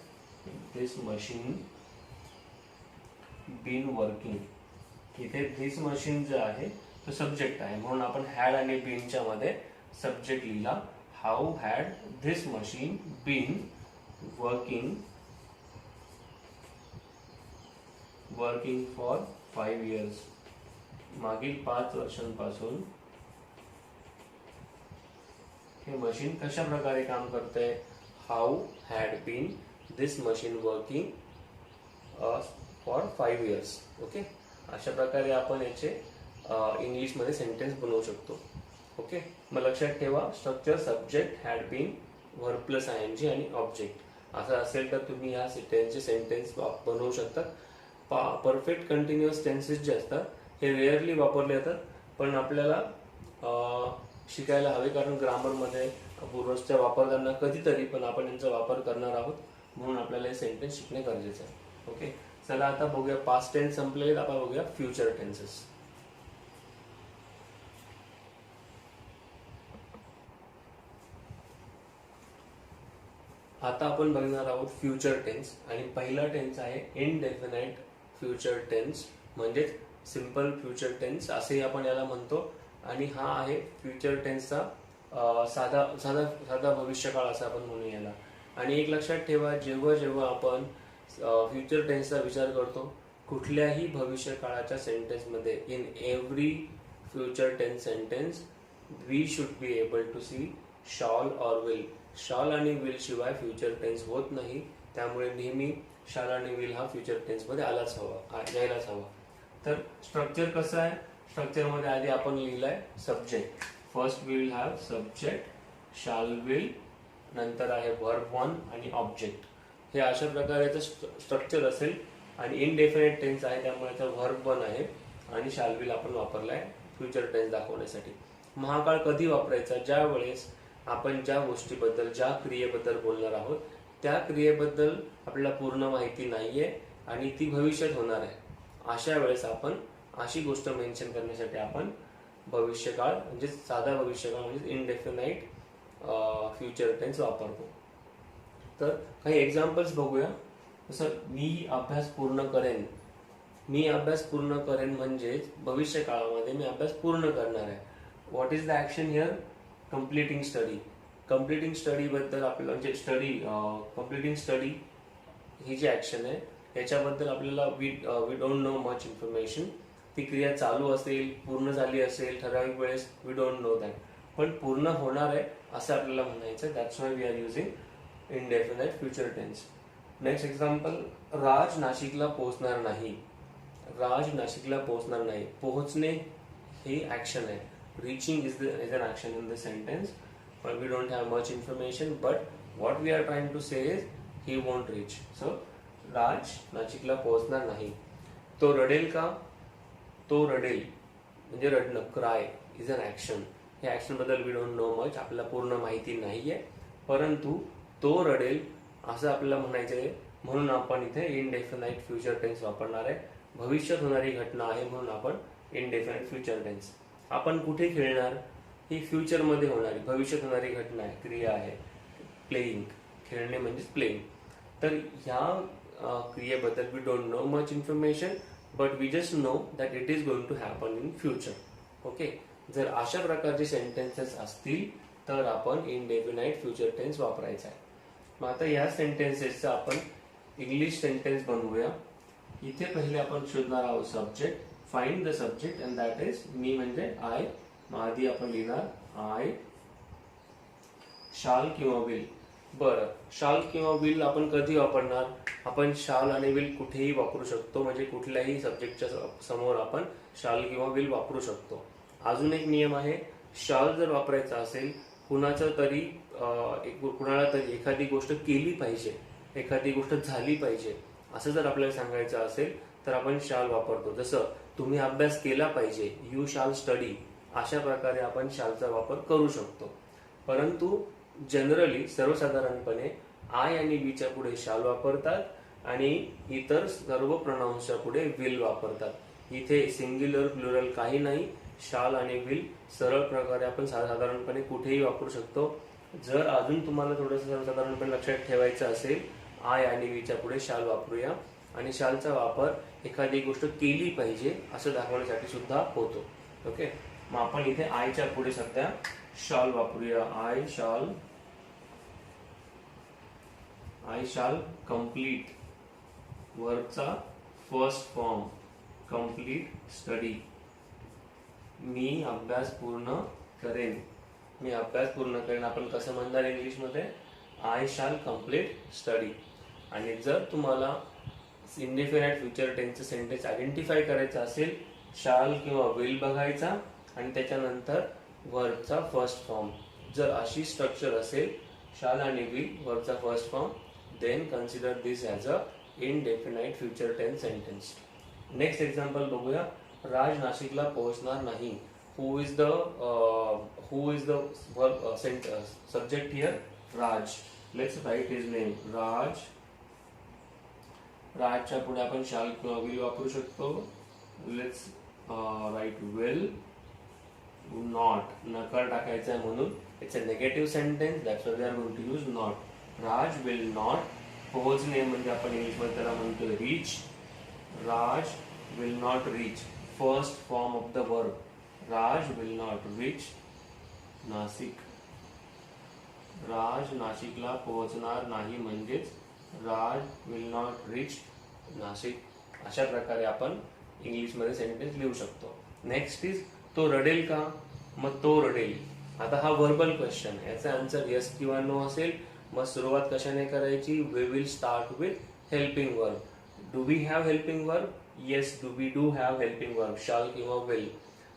this machine been working. इथे दिस मशीन जे आहे तो सब्जेक्ट आहे, म्हणून आपण हॅड आणि बीनच्या मध्ये सब्जेक्ट लिहिला. How had this machine been working for 5 years. मागील 5 वर्षांपासून हे मशीन कशा प्रकारे काम करते, how had been this machine working for 5 years. Okay, अशा प्रकारे आपण याचे इंग्लिश मध्ये सेंटेन्स बनवू शकतो. ओके, मग लक्षात ठेवा, structure subject had been verb plus ING आणि ऑब्जेक्ट असं असेल तर तुम्ही या सेंटेन्सचे सेंटेन्स बनवू शकता. परफेक्ट कंटिन्युअस टेन्सेस जे असतात हे रेअरली वापरले जातात, पण आपल्याला शिकायला हवे, कारण ग्रामरमध्ये रोजच्या वापरताना कधीतरी पण आपण यांचा वापर करणार आहोत, म्हणून आपल्याला हे सेंटेन्स शिकणे गरजेचं आहे. ओके, चला आता बघूया, पास्ट टेन्स संपलेले, आता बघूया फ्युचर टेन्सेस. आता आपण बघणार आहोत फ्युचर टेन्स, आणि पहिला टेन्स आहे इनडेफिनाइट फ्युचर टेन्स, म्हणजेच सिंपल फ्युचर टेन्स असेही आपण याला म्हणतो. आणि हा आहे फ्युचर टेन्सचा साधा साधा साधा भविष्यकाळ असं आपण म्हणू याला. आणि एक लक्षात ठेवा, जेव्हा जेव्हा आपण फ्युचर टेन्सचा विचार करतो कुठल्याही भविष्यकाळाच्या सेंटेन्समध्ये, in every future tense sentence we should be able to see shall or will. Shall आणि विल शिवाय फ्युचर टेन्स होत नाही, त्यामुळे नेहमी शॉल आणि विल हा फ्युचर टेन्स मध्ये यायलाच हवा. तर स्ट्रक्चर कसं आहे, स्ट्रक्चर मध्ये आधी आपण लिहिलंय subject. First we will have subject, shall will, नंतर आहे वर्ब वन आणि ऑब्जेक्ट. हे अशा प्रकारचं स्ट्रक्चर असेल. आणि इनडेफिनेट टेन्स आहे त्यामुळे याचा वर्ब वन आहे आणि शाल विल आपण वापरलाय फ्युचर टेन्स दाखवण्यासाठी. महाकाळ कधी वापरायचा? ज्या वेळेस आपण ज्या गोष्टीबद्दल, ज्या क्रियेबद्दल बोलणार आहोत त्या क्रियेबद्दल आपल्याला पूर्ण माहिती नाहीये आणि ती भविष्यात होणार आहे. अशा वेळेस आपण अशी गोष्ट मेन्शन करण्यासाठी आपण भविष्यकाळ म्हणजे साधा भविष्यकाळ म्हणजे इनडेफिनाइट फ्युचर टेन्स वापरतो. तर काही एक्झाम्पल्स बघूया. जसं मी अभ्यास पूर्ण करेन. मी अभ्यास पूर्ण करेन म्हणजे भविष्य काळामध्ये मी अभ्यास पूर्ण करणार आहे. What is the action here? Completing study. Completing study बद्दल आपल्याला म्हणजे कम्प्लिटिंग स्टडी ही जी ऍक्शन आहे याच्याबद्दल आपल्याला we don't know much information. ती क्रिया चालू असेल, पूर्ण झाली असेल ठराविक वेळेस, वी डोंट नो दॅट. पण पूर्ण होणार आहे असं आपल्याला म्हणायचं. That's why we are using indefinite future tense. Next example, Raj नाशिकला पोहोचणार नाही. राज नाशिकला पोहोचणार नाही. पोहोचणे ही ऍक्शन आहे. Reaching is an action in the sentence, but we don't have much information. But what we are trying to say is he won't reach. So राज नाशिकला पोहोचणार नाही. तो रडेल का? तो रडेल म्हणजे रडणं, क्राय इज अन ऍक्शन. या ऍक्शन बद्दल वी डोंट नो मच, आपल्याला पूर्ण माहिती नाहीये. परंतु तो रडेल असं आपल्याला म्हणायचंय म्हणून आपण इथे इनडेफिनाइट फ्युचर टेन्स वापरणार आहे. भविष्यात होणारी घटना आहे म्हणून आपण इनडेफिनाइट फ्युचर टेन्स. आपण कुठे खेळणार? ही फ्युचर मध्ये होणारी भविष्यात होणारी घटना आहे, क्रिया आहे. प्लेइंग, खेळणे म्हणजेच प्लेइंग. तर ह्या क्रियेबद्दल we don't know much information, but we just know that it is going to happen in future. Okay. जर अशा प्रकारचे सेंटेन्सेस असतील तर आपण इनडेफिनाइट फ्युचर टेन्स वापरायचा आहे. मग आता या सेंटेन्सेसचा आपण इंग्लिश सेंटेन्स बनवूया. इथे पहिले आपण शोधणार आहोत subject. Find the subject and that is me म्हणजे आय. आधी आपण लिहिणार आय शाल किंवा विल. बरं, शाल किंवा विल आपण कधी वापरणार? आपण शाल आणि विल कुठेही वापरू शकतो, म्हणजे कुठल्याही सब्जेक्टच्या समोर आपण शाल किंवा विल वापरू शकतो. अजून एक नियम आहे, शाल जर वापरायचा असेल कुणाला तरी एखादी गोष्ट केली पाहिजे, एखादी गोष्ट झाली पाहिजे असं जर आपल्याला सांगायचं असेल तर आपण शाल वापरतो. जसं तुम्ही अभ्यास केला पाहिजे, यू शाल स्टडी. अशा प्रकारे आपण शालचा वापर करू शकतो. परंतु जनरली सर्वसाधारणपणे आय आणि वीच्या पुढे शाल वापरतात आणि इतर सर्व प्रोनाउन्सच्या पुढे विल वापरतात. इथे सिंग्युलर प्लुरल काही नाही. शाल आणि विल सरळ प्रकारे आपण साधारणपणे कुठेही वापरू शकतो. जर अजून तुम्हाला थोडंसं सर्वसाधारणपणे लक्षात ठेवायचं असेल, आय आणि वीच्या पुढे शाल वापरूया. आणि शालचा वापर एखादी गोष्ट केली पाहिजे असं दाखवण्यासाठी सुद्धा होतो. ओके. मग आपण इथे आयच्या पुढे सध्या शाल वापरूया. I shall complete. वर्बचा फर्स्ट फॉर्म कम्प्लीट स्टडी. मी अभ्यास पूर्ण करेन. मी अभ्यास पूर्ण करेन आपण कसं म्हणणार इंग्लिशमध्ये? I shall complete study. आणि जर तुम्हाला इनडेफिनाइट फ्युचर टेन्सचं सेंटेन्स आयडेंटिफाय करायचं असेल, शाल किंवा विल बघायचा आणि त्याच्यानंतर वर्बचा फर्स्ट फॉर्म. जर अशी स्ट्रक्चर असेल शाल आणि विल वर्बचा first form, then consider this as a indefinite future tense sentence. Next example बघूया. राज नाशिकला पोहोचणार नाही. Who is the subject here? Raj. Let's write his name. Raj. राजच्या पुढे आपण शाल किंवा विल वापरू शकतो. Let's write will not. नकार टाकायचा आहे म्हणून it's a negative sentence, that's why we are going to use not. Raj will not. पोहोचणे म्हणजे आपण इंग्लिशमध्ये त्याला म्हणतो reach. Raj will not reach. First form of the verb. Raj will not reach Nashik. राज नाशिकला पोहोचणार नाही म्हणजेच Raj will not reach Nashik. अशा प्रकारे आपण इंग्लिशमध्ये सेंटेन्स लिहू शकतो. नेक्स्ट इज तो रडेल का? मग तो रडेल. आता हा व्हर्बल क्वेश्चन, याचा आन्सर येस किंवा नो असेल. मग सुरुवात कशाने करायची? We will start with helping verb. Do we have helping verb? Yes, we do have helping verb. Shall किंवा विल.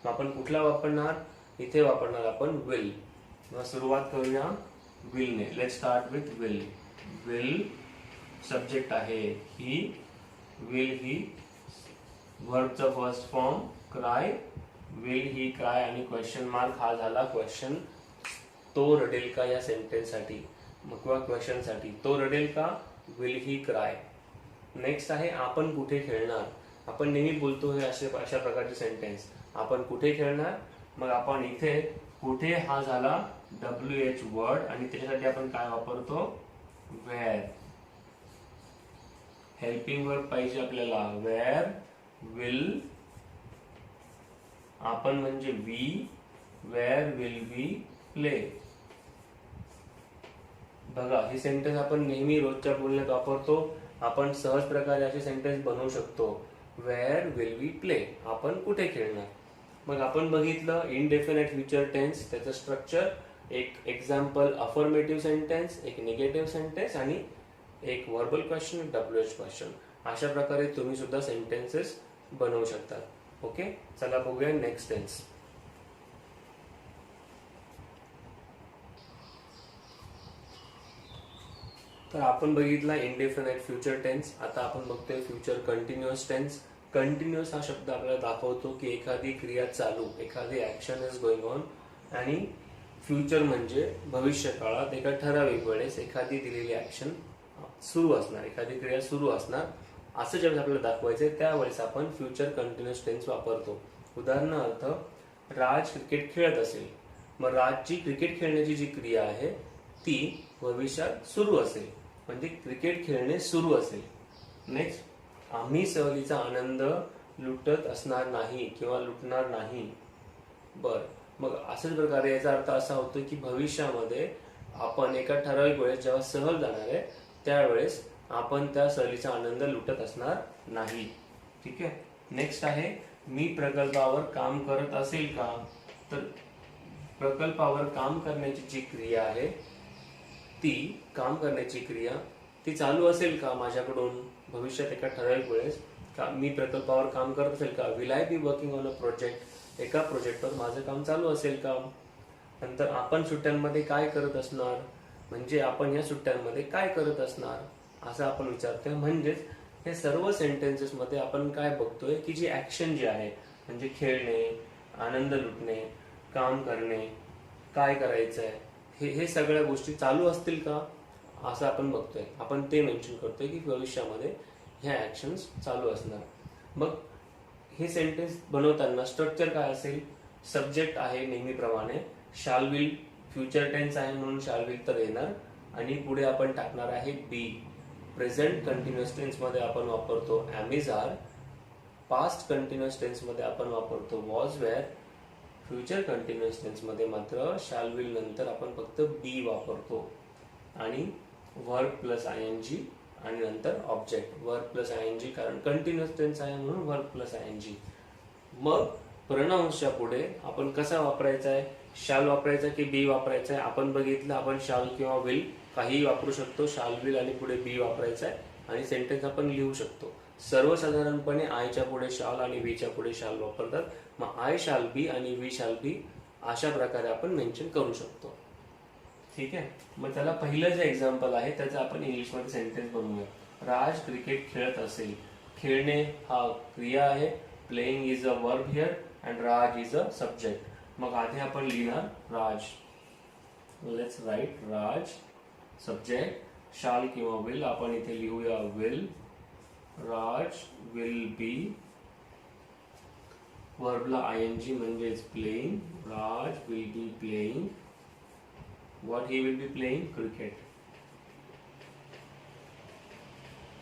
मग आपण कुठला वापरणार, इथे वापरणार आपण विल. मग सुरुवात करूया विलने. Let start with will. Will subject आहे ही, विल ही वर्बचा first form cry, will he cry आणि क्वेश्चन मार्क हा झाला क्वेश्चन. तो रडेल का या सेंटेन्स साठी किंवा क्वेश्चन साठी. तो रडेल का, विल ही क्राय. नेक्स्ट आहे आपण कुठे खेळणार. आपण नेहमी बोलतो हे अशा प्रकारचे सेंटेन्स. आपण कुठे खेळणार, मग आपण इथे कुठे हा झाला WH वर्ड आणि त्याच्यासाठी आपण काय वापरतो, वेअर. हेल्पिंग वर्ब पाहिजे आपल्याला, वेअर, विल. आपण म्हणजे we, where will we play. बघा हे सेंटेन्स आपण नेहमी रोजच्या बोलण्यात वापरतो. आपण सहज प्रकारे असे सेंटेन्स बनवू शकतो. वेअर विल वी प्ले, आपण कुठे खेळणार. मग आपण बघितलं इनडेफिनेट फ्युचर टेन्स, त्याचं स्ट्रक्चर. एक एक्झाम्पल अफर्मेटिव्ह सेंटेन्स, एक निगेटिव्ह सेंटेन्स आणि एक वर्बल क्वेश्चन, WH क्वेश्चन. अशा प्रकारे तुम्ही सुद्धा सेंटेन्सेस बनवू शकता. ओके, चला बघूया नेक्स्ट टेन्स. तर आपण बघितला इनडेफिनेट फ्युचर टेन्स. आता आपण बघतोय फ्युचर कंटिन्युअस टेन्स. कंटिन्युअस हा शब्द आपल्याला दाखवतो की एखादी क्रिया चालू, एखादी ऍक्शन इज गोइंग ऑन. आणि फ्युचर म्हणजे भविष्य काळात एका ठराविक वेळेस एखादी दिलेली ऍक्शन सुरू असणार, एखादी क्रिया सुरू असणार, असं ज्यावेळेस आपल्याला दाखवायचंय त्यावेळेस आपण फ्युचर कंटिन्युअस टेन्स वापरतो. उदाहरणार्थ राज क्रिकेट खेळत असेल, मग राजची क्रिकेट खेळण्याची जी क्रिया आहे ती भविष्यात सुरू असेल, म्हणजे क्रिकेट खेळणे सुरू असेल. नेक्स्ट, आम्ही सहलीचा आनंद लुटत असणार नाही किंवा लुटणार नाही. बर, मग अशाच प्रकारे याचा अर्थ असा होतो की भविष्यामध्ये आपण एका ठराविक वेळेस जेव्हा सहल जाणार आहे त्यावेळेस आपण त्या सहलीचा आनंद लुटत असणार नाही. ठीक आहे. नेक्स्ट आहे मी प्रकल्पावर काम करत असेल का. तर प्रकल्पावर काम करण्याची जी क्रिया आहे ती, काम करण्याची क्रिया ती चालू असेल का माझ्याकडून भविष्यात एका ठराविक वेळेस. का मी प्रकल्पावर काम करत असेल का, will I be working on a project, एका प्रोजेक्टवर माझं काम चालू असेल का. नंतर आपण सुट्ट्यांमध्ये काय करत असणार, म्हणजे आपण या सुट्ट्यांमध्ये काय करत असणार असं आपण विचारतोय. म्हणजेच हे सर्व सेंटेन्सेस मध्ये आपण काय बघतोय की जी ऍक्शन जी आहे म्हणजे खेळणे, आनंद लुटणे, काम करणे, काय करायचंय, हे सगळ्या गोष्टी चालू असतील का असं आपण बघतोय. आपण ते मेन्शन करतोय की भविष्यामध्ये ह्या ऍक्शन्स चालू असणार. मग हे सेंटेन्स बनवताना स्ट्रक्चर काय असेल, सब्जेक्ट आहे नेहमीप्रमाणे, शाल विल, फ्युचर टेन्स आहे म्हणून शाल विल तर येणार आणि पुढे आपण टाकणार आहे बी. प्रेझेंट कंटिन्युअस टेन्स मध्ये आपण वापरतो am are. Past continuous tense मध्ये आपण वापरतो was were. Future continuous tense मध्ये मात्र शाल विल नंतर आपण फक्त बी वापरतो आणि वर्ब प्लस ING आणि नंतर ऑब्जेक्ट. वर्ब प्लस ING कारण कंटिन्युअस टेन्स आहे म्हणून वर्ब प्लस ING. मग प्रोनाउन्सच्या पुढे आपण कसा वापरायचा आहे, शाल वापरायचा की बी वापरायचा आहे. आपण बघितलं आपण शाल किंवा विल काहीही वापरू शकतो. शाल विल आणि पुढे बी वापरायचा आहे आणि सेंटेन्स आपण लिहू शकतो. सर्वसाधारणपणे आयच्या पुढे शाल आणि वीच्या पुढे शाल वापरतात. मग आय शाल बी आणि वी शाल बी अशा प्रकारे आपण मेन्शन करू शकतो. ठीक आहे. मग त्याला पहिलं जे एक्झाम्पल आहे त्याचं आपण इंग्लिशमध्ये सेंटेन्स बनवूया. राज क्रिकेट खेळत असेल. खेळणे हा क्रिया आहे, playing is a verb here and Raj is a subject. मग आधी आपण लिहिणार Raj. Let's write Raj. Subject shall किंवा विल, आपण इथे लिहूया विल. राज विल बी, वर्बला ING म्हणजेच playing. Raj will be playing. What he will be playing? Cricket.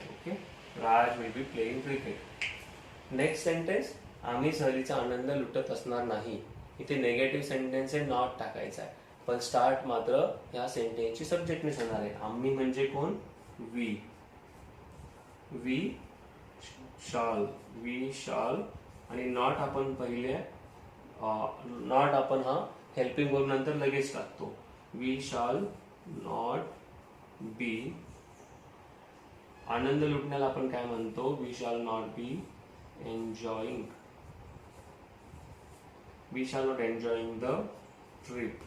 Okay. Raj will be playing cricket. Next sentence, आम्ही सहलीचा आनंद लुटत असणार नाही. इथे नेगेटिव्ह सेंटेन्स आहे, नॉट टाकायचा आहे. पण स्टार्ट मात्र या सेंटेन्सची सब्जेक्टनेस होणार आहे. आम्ही म्हणजे कोण, we. We shall, we shall आणि नॉट आपण पहिले, नॉट आपण हा हेल्पिंग वर्ब नंतर लगेच टाकतो. We shall not be. आनंद लुटण्याला आपण काय म्हणतो, we shall not be enjoying. We shall not enjoying the trip.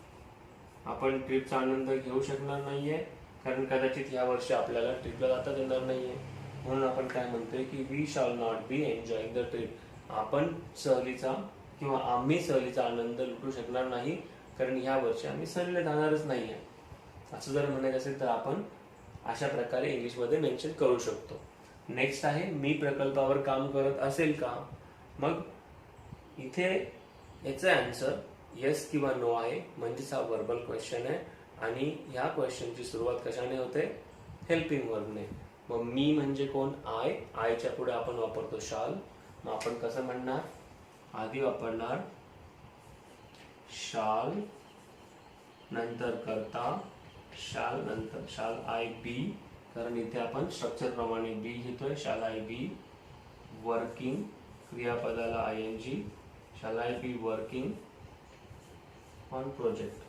आपण ट्रिपचा आनंद घेऊ शकणार नाहीये कारण कदाचित या वर्षी आपल्याला ट्रिपला जाता येणार नाहीये. म्हणून आपण काय म्हणतोय की we shall not be enjoying the trip. आपण सहलीचा किंवा आम्ही सहलीचा आनंद लुटू शकणार नाही कारण या वर्षी आम्ही सहलीला जाणारच नाहीये. असं जर म्हणायचं असेल तर आपण अशा प्रकारे इंग्लिशमध्ये मेन्शन करू शकतो. नेक्स्ट आहे मी प्रकल्पावर काम करत असेल का. मग इथे याचा आन्सर येस किंवा नो आहे म्हणजेच हा वर्बल क्वेश्चन आहे आणि ह्या क्वेश्चनची सुरुवात कशाने होते, हेल्पिंग वर्बने. मग मी म्हणजे कोण, आयच्या पुढे आपण वापरतो शाल. मग आपण कसं म्हणणार, आधी वापरणार शाल, नंतर करता शाल, नंतर शाल आय बी, कारण इथे आपण स्ट्रक्चर प्रमाणे बी घेतोय. शाल आय बी वर्किंग, क्रियापदाला आयएनजी, शाल I be working on project.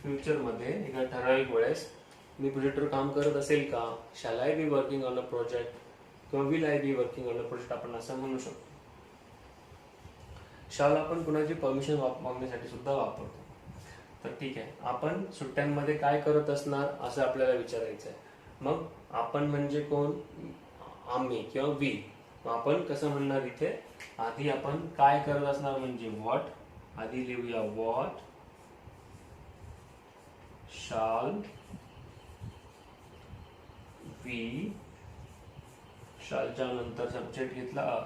Future मध्ये एका ठराविक वेळेस मी प्रोजेक्टवर काम करत असेल का, shall I be working on a project किंवा will I be working on a project आपण असं म्हणू शकतो. शाल आपण कुणाची परमिशन मागण्यासाठी सुद्धा वापरतो. तर ठीक आहे, आपण सुट्ट्यांमध्ये काय करत असणार असं आपल्याला विचारायचं आहे. मग आपण म्हणजे कोण, आम्ही किंवा वी. मग आपण कसं म्हणणार, इथे आधी आपण काय करत असणार म्हणजे व्हॉट. आधी लिहूया व्हॉट शाल वी, शालच्या नंतर सब्जेक्ट घेतला,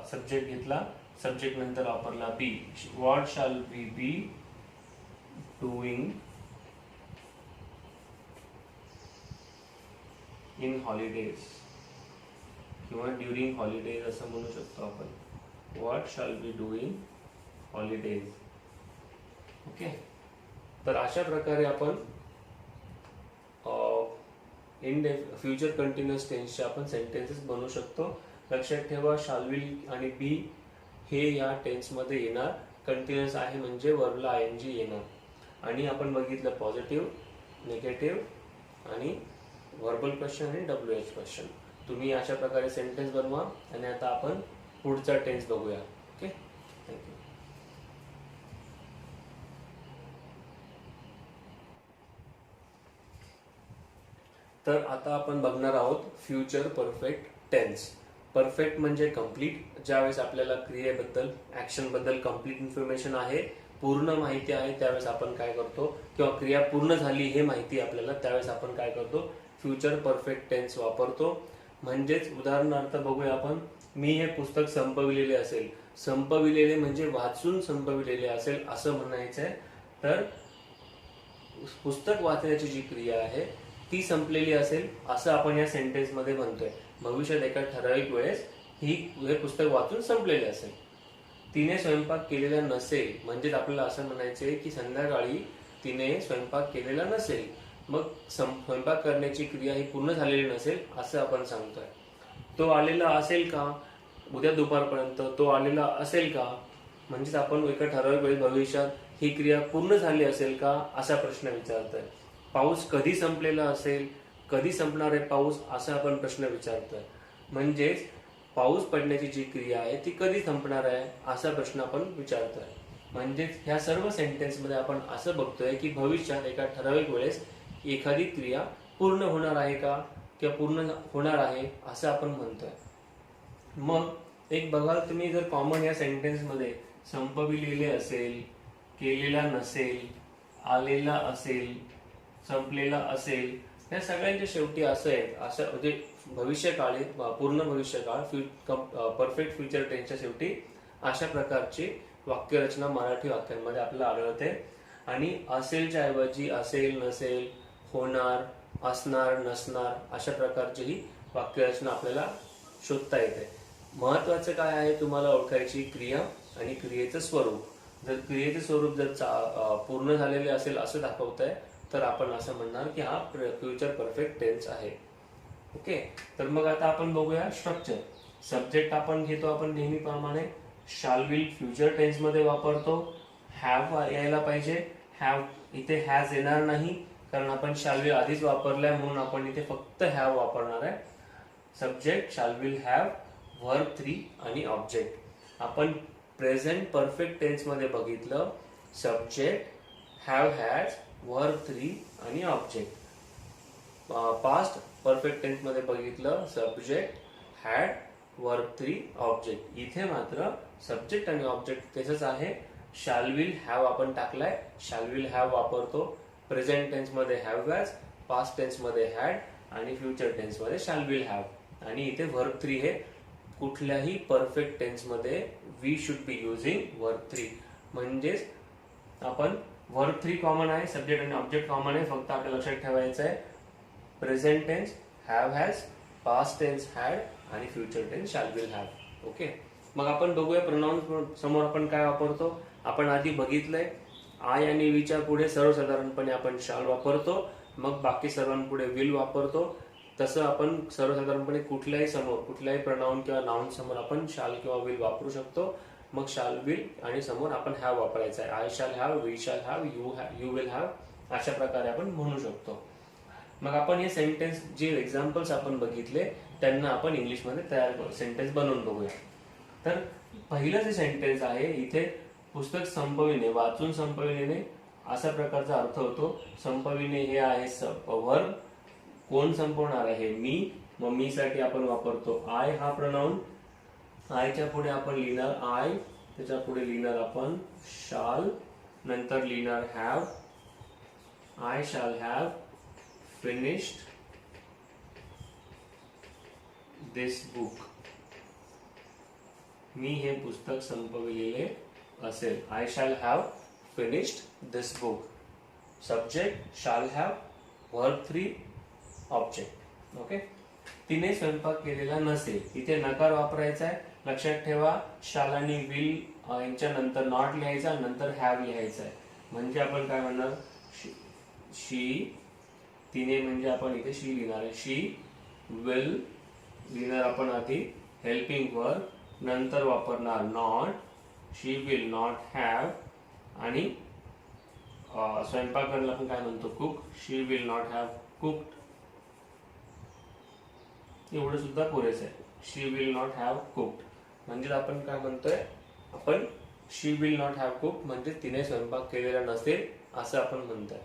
सब्जेक्ट नंतर वापरला be. What shall we be doing in holidays किंवा ड्युरिंग हॉलिडेज असं म्हणू शकतो आपण. What shall be doing holidays. Okay, तर अशा प्रकारे आपण फ्युचर कंटिन्युअस टेन्सचे आपण सेंटेन्सेस बनवू शकतो. लक्षात ठेवा, शाल विल आणि बी हे या टेन्समध्ये येणार. कंटिन्युअस आहे म्हणजे वर्बला आयएनजी येणार. आणि आपण बघितलं पॉझिटिव्ह, निगेटिव्ह आणि वर्बल क्वेश्चन आणि WH क्वेश्चन. तुम्ही अशा प्रकारे सेंटेन्स बनवा आणि आता आपण पुढचा टेन्स बघूया. Okay, thank you. तर आता आपण बघणार आहोत फ्युचर परफेक्ट टेन्स. परफेक्ट म्हणजे कम्प्लीट, ज्यावेळेस आपल्याला क्रियेबद्दल, ऍक्शन बद्दल कम्प्लीट इन्फॉर्मेशन आहे, पूर्ण माहिती आहे, त्यावेळेस आपण काय करतो, किंवा क्रिया पूर्ण झाली हे माहिती आपल्याला, त्यावेळेस आपण काय करतो, फ्युचर परफेक्ट टेन्स वापरतो. म्हणजेच उदाहरणार्थ बघूया आपण, मी हे पुस्तक संपविलेले असेल. संपविलेले म्हणजे वाचून संपविलेले असेल असं म्हणायचंय. तर पुस्तक वाचण्याची जी क्रिया आहे ती संपलेली असेल असं आपण या सेंटेन्स मध्ये म्हणतोय. भविष्यात एका ठराविक वेळेस हे पुस्तक वाचून संपलेले असेल. तिने स्वयंपाक केलेला नसेल म्हणजेच आपल्याला असं म्हणायचंय की संध्याकाळी तिने स्वयंपाक केलेला नसेल. मग स्वयंपाक करण्याची क्रिया ही पूर्ण झालेली नसेल असं आपण सांगतोय. तो आलेला असेल का, उद्या दुपारपर्यंत तो आलेला असेल का, म्हणजेच आपण एका ठराविक वेळेस भविष्यात ही क्रिया पूर्ण झाली असेल का असा प्रश्न विचारतोय. पाऊस कधी संपलेला असेल, कधी संपणार आहे पाऊस असा आपण प्रश्न विचारतोय. म्हणजेच पाऊस पडण्याची जी क्रिया आहे ती कधी संपणार आहे असा प्रश्न आपण विचारतोय. म्हणजेच ह्या सर्व सेंटेन्स मध्ये आपण असं बघतोय की भविष्यात एका ठराविक वेळेस एखादी क्रिया पूर्ण होणार आहे का किंवा पूर्ण होणार आहे असं आपण म्हणतोय. मग एक बघाल तुम्ही, जर कॉमन या सेंटेन्स मध्ये संपविलेले असेल, केलेला नसेल, आलेला असेल, संपलेला असेल, या सगळ्यांच्या शेवटी असं आहे, असं म्हणजे भविष्यकाळी, पूर्ण भविष्यकाळ, परफेक्ट फ्युचर टेन्सच्या शेवटी अशा प्रकारची वाक्यरचना मराठी वाक्यांमध्ये आपल्याला आढळते. आणि असेलच्या ऐवजी असेल, नसेल, होणार, असणार, नसणार अशा प्रकारची ही वाक्यरचना आपल्याला शोधता येते. महत्वाचं काय आहे तुम्हाला ओळखायची, क्रिया आणि क्रियेचं स्वरूप. जर क्रियेचे स्वरूप जर पूर्ण झालेले असेल असं दाखवत आहे तर आपण असं म्हणणार की हा फ्युचर परफेक्ट टेन्स आहे. ओके, तर मग आता आपण बघूया स्ट्रक्चर. सब्जेक्ट आपण घेतो, आपण नेहमीप्रमाणे शाल विल फ्युचर टेन्स मध्ये वापरतो. हॅव यायला पाहिजे, हॅव इथे हॅज येणार नाही कारण आपण शाल विल आधीच वापरलाय, म्हणून आपण इथे फक्त हॅव वापरणार आहे. Subject shall will have, verb 3 आणि ऑब्जेक्ट. आपण प्रेझेंट परफेक्ट टेन्स मध्ये बघितलं सब्जेक्ट, हॅव हॅज, वर्ब 3 आणि ऑब्जेक्ट. पास्ट परफेक्ट टेन्स मध्ये बघितलं सब्जेक्ट, हॅड, वर्ब 3, ऑब्जेक्ट. इथे मात्र सब्जेक्ट आणि ऑब्जेक्ट तेच आहे. शॅल विल हॅव आपण टाकलाय, शॅल विल हॅव वापरतो. प्रेझेंट टेन्स मध्ये हॅव हॅज, पास्ट टेन्स मध्ये हॅड आणि फ्युचर टेन्स मध्ये शॅल विल हॅव. आणि इथे वर्ब 3 हे कुठल्याही परफेक्ट टेन्स मध्ये we should be using verb 3. म्हणजेच आपण वर्ब 3 कॉमन आहे, सब्जेक्ट आणि ऑब्जेक्ट कॉमन आहे. फक्त आपल्याला लक्षात ठेवायचं आहे present tense have has, past tense had आणि future tense shall will have. Okay. मग आपण बघूया प्रोनाउन समोर आपण काय वापरतो. आपण आधी बघितलंय आय आणि वीच्या पुढे सर्वसाधारणपणे आपण शाल वापरतो, मग बाकी सर्वांपुढे विल वापरतो. तसं आपण सर्वसाधारणपणे कुठल्याही समोर कुठल्याही प्रोनाउन किंवा नाउन समोर आपण शाल किंवा विल वापरू शकतो. मग शाल विल आणि समोर आपण हॅव वापरायचा आहे. I shall have, we shall have, you will have, अशा प्रकारे आपण म्हणू शकतो. मग आपण हे सेंटेन्स जे एक्झाम्पल्स आपण बघितले त्यांना आपण इंग्लिशमध्ये तयार सेंटेन्स बनवून बघूया. तर पहिलं जे सेंटेन्स आहे इथे पुस्तक संपविणे, वाचून संपविणे असा प्रकारचा अर्थ होतो. संपविणे हे आहे वर्ब. कोण संपवणार आहे? मी. मग मी साठी आपण वापरतो आय हा प्रोनाउन. आयच्या पुढे आपण लिहिणार आय, त्याच्या पुढे लिहिणार आपण शाल, नंतर लिहिणार have. I shall have finished this book. मी हे पुस्तक संपविलेले असेल. I shall have finished this book. Subject shall have, verb 3, object. Okay. तिने स्वयंपाक केलेला नसेल. इथे नकार वापरायचा आहे. लक्षात ठेवा शाल आणि विल यांच्या नंतर नॉट लिहायचा, नंतर हॅव लिहायचा आहे. म्हणजे आपण काय म्हणणार शी, तिने म्हणजे आपण इथे शी लिहिणार आहे. शी विल लिहिणार आपण आधी हेल्पिंग वर्ब, नंतर वापरणार not. She will not have. आणि स्वयंपाकाला आपण काय म्हणतो cook. She will not have cooked. एवढं सुद्धा पुरेसं आहे. शी विल नॉट हॅव कुक्ड म्हणजे आपण काय म्हणतोय, आपण शी विल नॉट हॅव कुक्ड म्हणजे तिने स्वयंपाक केलेला नसेल असं आपण म्हणतोय.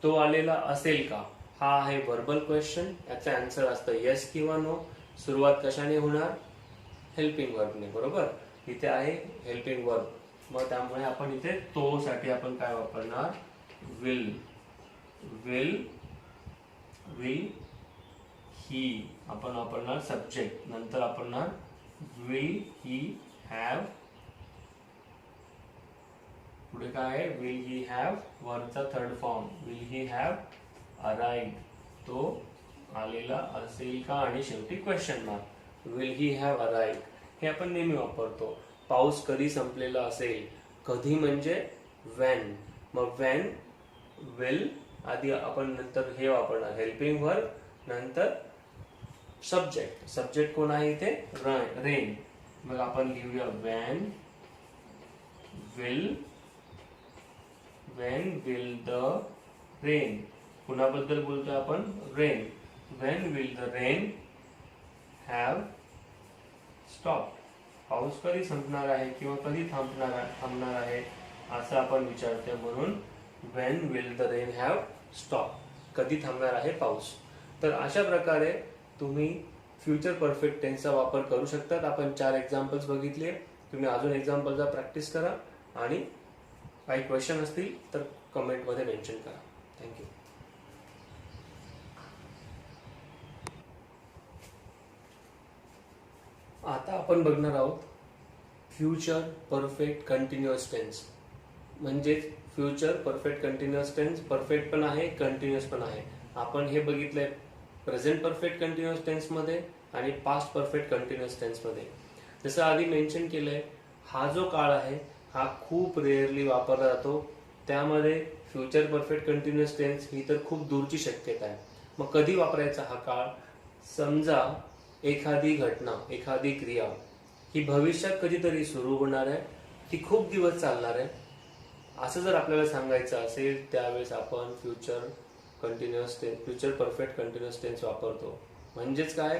तो आलेला असेल का हा आहे व्हर्बल क्वेश्चन. याचा आन्सर असतं येस किंवा नो. सुरुवात कशाने होणार? हेल्पिंग वर्बने. बरोबर. इथे आहे हेल्पिंग वर्ब. मग त्यामुळे आपण इथे तो साठी आपण काय वापरणार विल. विल, विल ही आपण वापरणार सब्जेक्ट, नंतर वापरणार विल ही हॅव. पुढे काय आहे विल ही हॅव, वर्बचा third form will he have arrived. तो आलेला असेल का आणि शेवटी question mark. Will he have arrived हे आपण नेहमी वापरतो. पाऊस कधी संपलेला असेल. कधी म्हणजे व्हेन. मग व्हेन, विल आधी आपण नंतर हे वापरणार हेल्पिंग वर्ब, नंतर सब्जेक्ट. सब्जेक्ट कोण आहे इथे रेन. मग आपण लिहूया when will, when will the rain. कुणाबद्दल बोलतोय आपण rain. When will the rain have stop. पाऊस कधी संपणार आहे किंवा कधी थांबणार आहे असं आपण विचारतोय. म्हणून when will the rain have stop, कधी थांबणार आहे पाऊस. तर अशा प्रकारे तुम्ही फ्युचर परफेक्ट टेन्सचा वापर करू शकतात. आपण 4 एक्झाम्पल्स बघितले. तुम्ही अजून एक्झाम्पलचा प्रॅक्टिस करा आणि काही क्वेश्चन असतील तर कमेंटमध्ये मेन्शन करा. थँक्यू. आता आपण बघणार आहोत फ्युचर परफेक्ट कंटिन्युअस टेन्स. म्हणजेच future perfect continuous tense perfect पण आहे, कंटिन्युअस पण आहे. आपण हे बघितलंय प्रेझेंट परफेक्ट कंटिन्युअस टेन्स मध्ये आणि पास्ट परफेक्ट कंटिन्युअस टेन्स मध्ये. जसं आधी मेन्शन केलंय हा जो काळ आहे हा खूप रेअरली वापरला जातो. त्यामध्ये फ्युचर परफेक्ट कंटिन्युअस टेन्स ही तर खूप दूरची शक्यता आहे. मग कधी वापरायचा हा काळ? समजा एखादी घटना, एखादी क्रिया ही भविष्यात कधीतरी सुरू होणार आहे, ती खूप दिवस चालणार आहे असं जर आपल्याला सांगायचं असेल त्यावेळेस आपण future continuous tense, future perfect continuous tense वापरतो. म्हणजेच काय?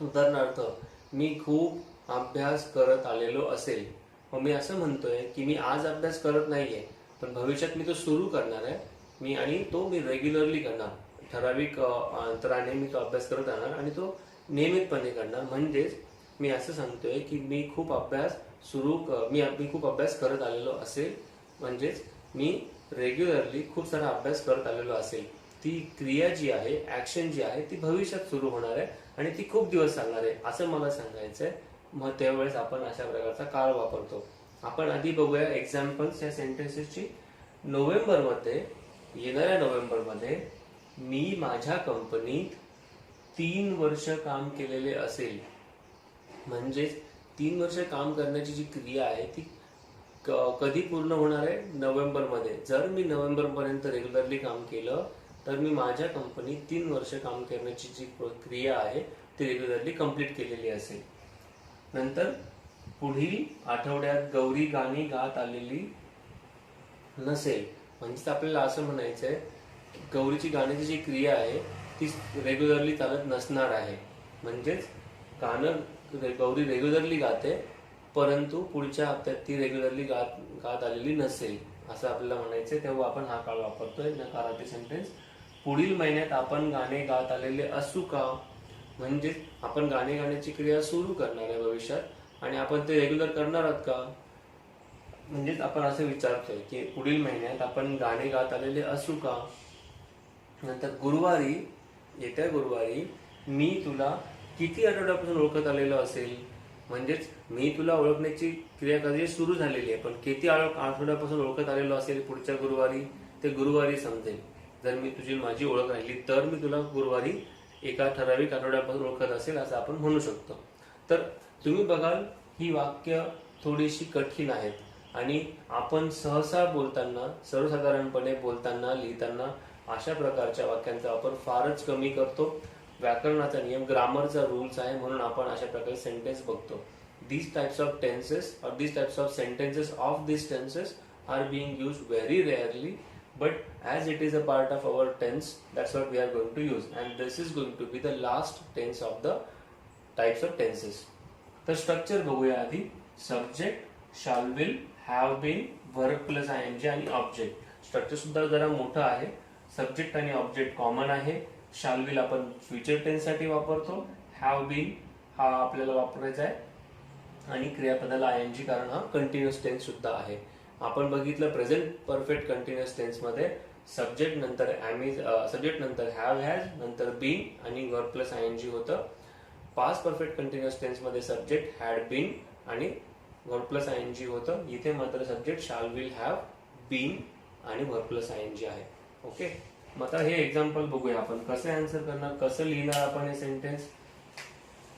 उदाहरणार्थ मी खूप अभ्यास करत आलेलो असेल. मग मी असं म्हणतोय की मी आज अभ्यास करत नाहीये, पण भविष्यात मी तो सुरू करणार आहे. मी रेग्युलरली करणार. ठराविक अंतराने मी तो अभ्यास करत राहणार आणि तो नियमितपणे करणार. म्हणजेच मी असं सांगतोय की मी खूप अभ्यास करत आलेलो असेल. म्हणजेच मी रेग्युलरली खूप सारा अभ्यास करत आलेलो असेल. ती क्रिया जी आहे, ऍक्शन जी आहे, ती भविष्यात सुरू होणार आहे आणि ती खूप दिवस चालणार आहे असं मला सांगायचंय. मग त्यावेळेस आपण अशा प्रकारचा काळ वापरतो. आपण आधी बघूया एक्झाम्पल्स या सेंटेन्सेसची. येणाऱ्या नोव्हेंबरमध्ये मी माझ्या कंपनीत 3 वर्ष काम केलेले असेल. म्हणजेच 3 वर्ष काम करण्याची जी क्रिया आहे ती कधी पूर्ण होणार आहे? नोव्हेंबरमध्ये. जर मी नोव्हेंबर पर्यंत रेग्युलरली काम केलं तर मी माझ्या कंपनीत 3 वर्ष काम करण्याची जी क्रिया आहे ती रेग्युलरली कंप्लीट केलेली असेल. नंतर पुढील आठवड्यात गौरी गाणी गात आलेली नसेल. म्हणजेच आपल्याला असं म्हणायचंय गौरीची गाण्याची जी क्रिया आहे ती रेग्युलरली चालत नसणार आहे. म्हणजेच गौरी रेग्युलरली गाते, परंतु पुढच्या हप्त्यात ती रेग्युलरली गात आलेली नसेल असं आपल्याला म्हणायचंय. तेव्हा आपण हा काळ वापरतोय नकारार्थी सेंटेन्स. पुढील महिन्यात आपण गाणे गात आलेले असू का? म्हणजेच आपण गाणे गाण्याची क्रिया सुरू करणार आहे भविष्यात आणि आपण ते रेग्युलर करणार आहात का? म्हणजेच आपण असं विचारतोय की पुढील महिन्यात आपण गाणे गात आलेले असू का? नंतर येत्या गुरुवारी मी तुला किती आठवड्यापासून ओळखत आलेलो असेल. म्हणजेच मी तुला ओळखण्याची क्रिया कधी सुरू झालेली आहे, पण किती आठवड्यापासून ओळखत आलेलो असेल पुढच्या गुरुवारी ते गुरुवारी समजेल. जर मी तुझी माझी ओळख राहिली तर मी तुला गुरुवारी एका ठराविक आठवड्यापासून ओळखत असेल असं आपण म्हणू शकतो. तर तुम्ही बघाल ही वाक्य थोडीशी कठीण आहेत आणि आपण सहसा बोलताना, सर्वसाधारणपणे बोलताना, लिहिताना अशा प्रकारच्या वाक्यांचा वापर फारच कमी करतो. व्याकरणाचा नियम, ग्रामरचा रूल्स आहे म्हणून आपण अशा प्रकारे सेंटेन्स बघतो. These types of tenses or these types of sentences of these tenses are being used very rarely, but as it is a part of our tense, that's what we are going to use, and this is going to be the last tense of the types of tenses. तर structure बघूया आधी. Subject, shall will, have been, verb plus ing आणि object. Structure सुद्धा जरा मोठं आहे. Subject आणि object common आहे. shall will आपण फ्युचर टेन्स साठी वापरतो. have been हा आपल्याला वापरायचा आहे आणि क्रियापदाला ing कारण हा कंटिन्युअस टेन्स सुद्धा आहे. आपण बघितलं प्रेझेंट परफेक्ट कंटिन्युअस टेन्स मध्ये सब्जेक्ट नंतर हॅव हॅज नंतर बीन आणि वर्ब प्लस ing होतं. पास्ट परफेक्ट कंटिन्युअस टेन्स मध्ये सब्जेक्ट हॅड बीन आणि वर्ब प्लस ing होतं. इथे मात्र subject shall will have been आणि वर्ब प्लस ing आहे. ओके, मग आता हे एक्झाम्पल बघूया आपण कसं आन्सर करणार, कसं लिहिणार आपण हे सेंटेन्स.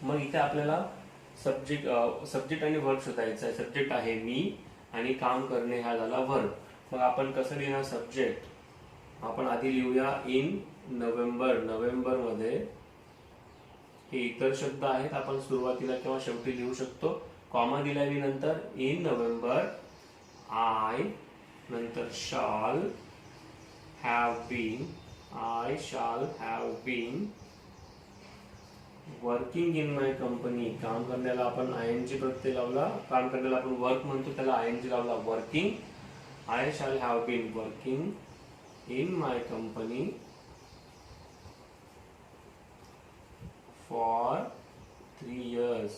मग इथे आपल्याला सब्जेक्ट आणि वर्ब शोधायचा आहे. सब्जेक्ट आहे मी आणि काम करणे हा झाला वर्ब. मग आपण कसं लिहिणार सब्जेक्ट? आपण आधी लिहूया इन नोव्हेंबर. नोव्हेंबर मध्ये हे इतर शब्द आहेत, आपण सुरुवातीला किंवा शेवटी लिहू शकतो. कॉमा दिल्याने नंतर इन नोव्हेंबर आय नंतर shall have been, I shall have been working in my company. काम करण्याला आपण ing प्रत्यय लावला, काम करण्याला आपण वर्क म्हणतो त्याला ing लावला working. I shall have been working in my company for 3 years.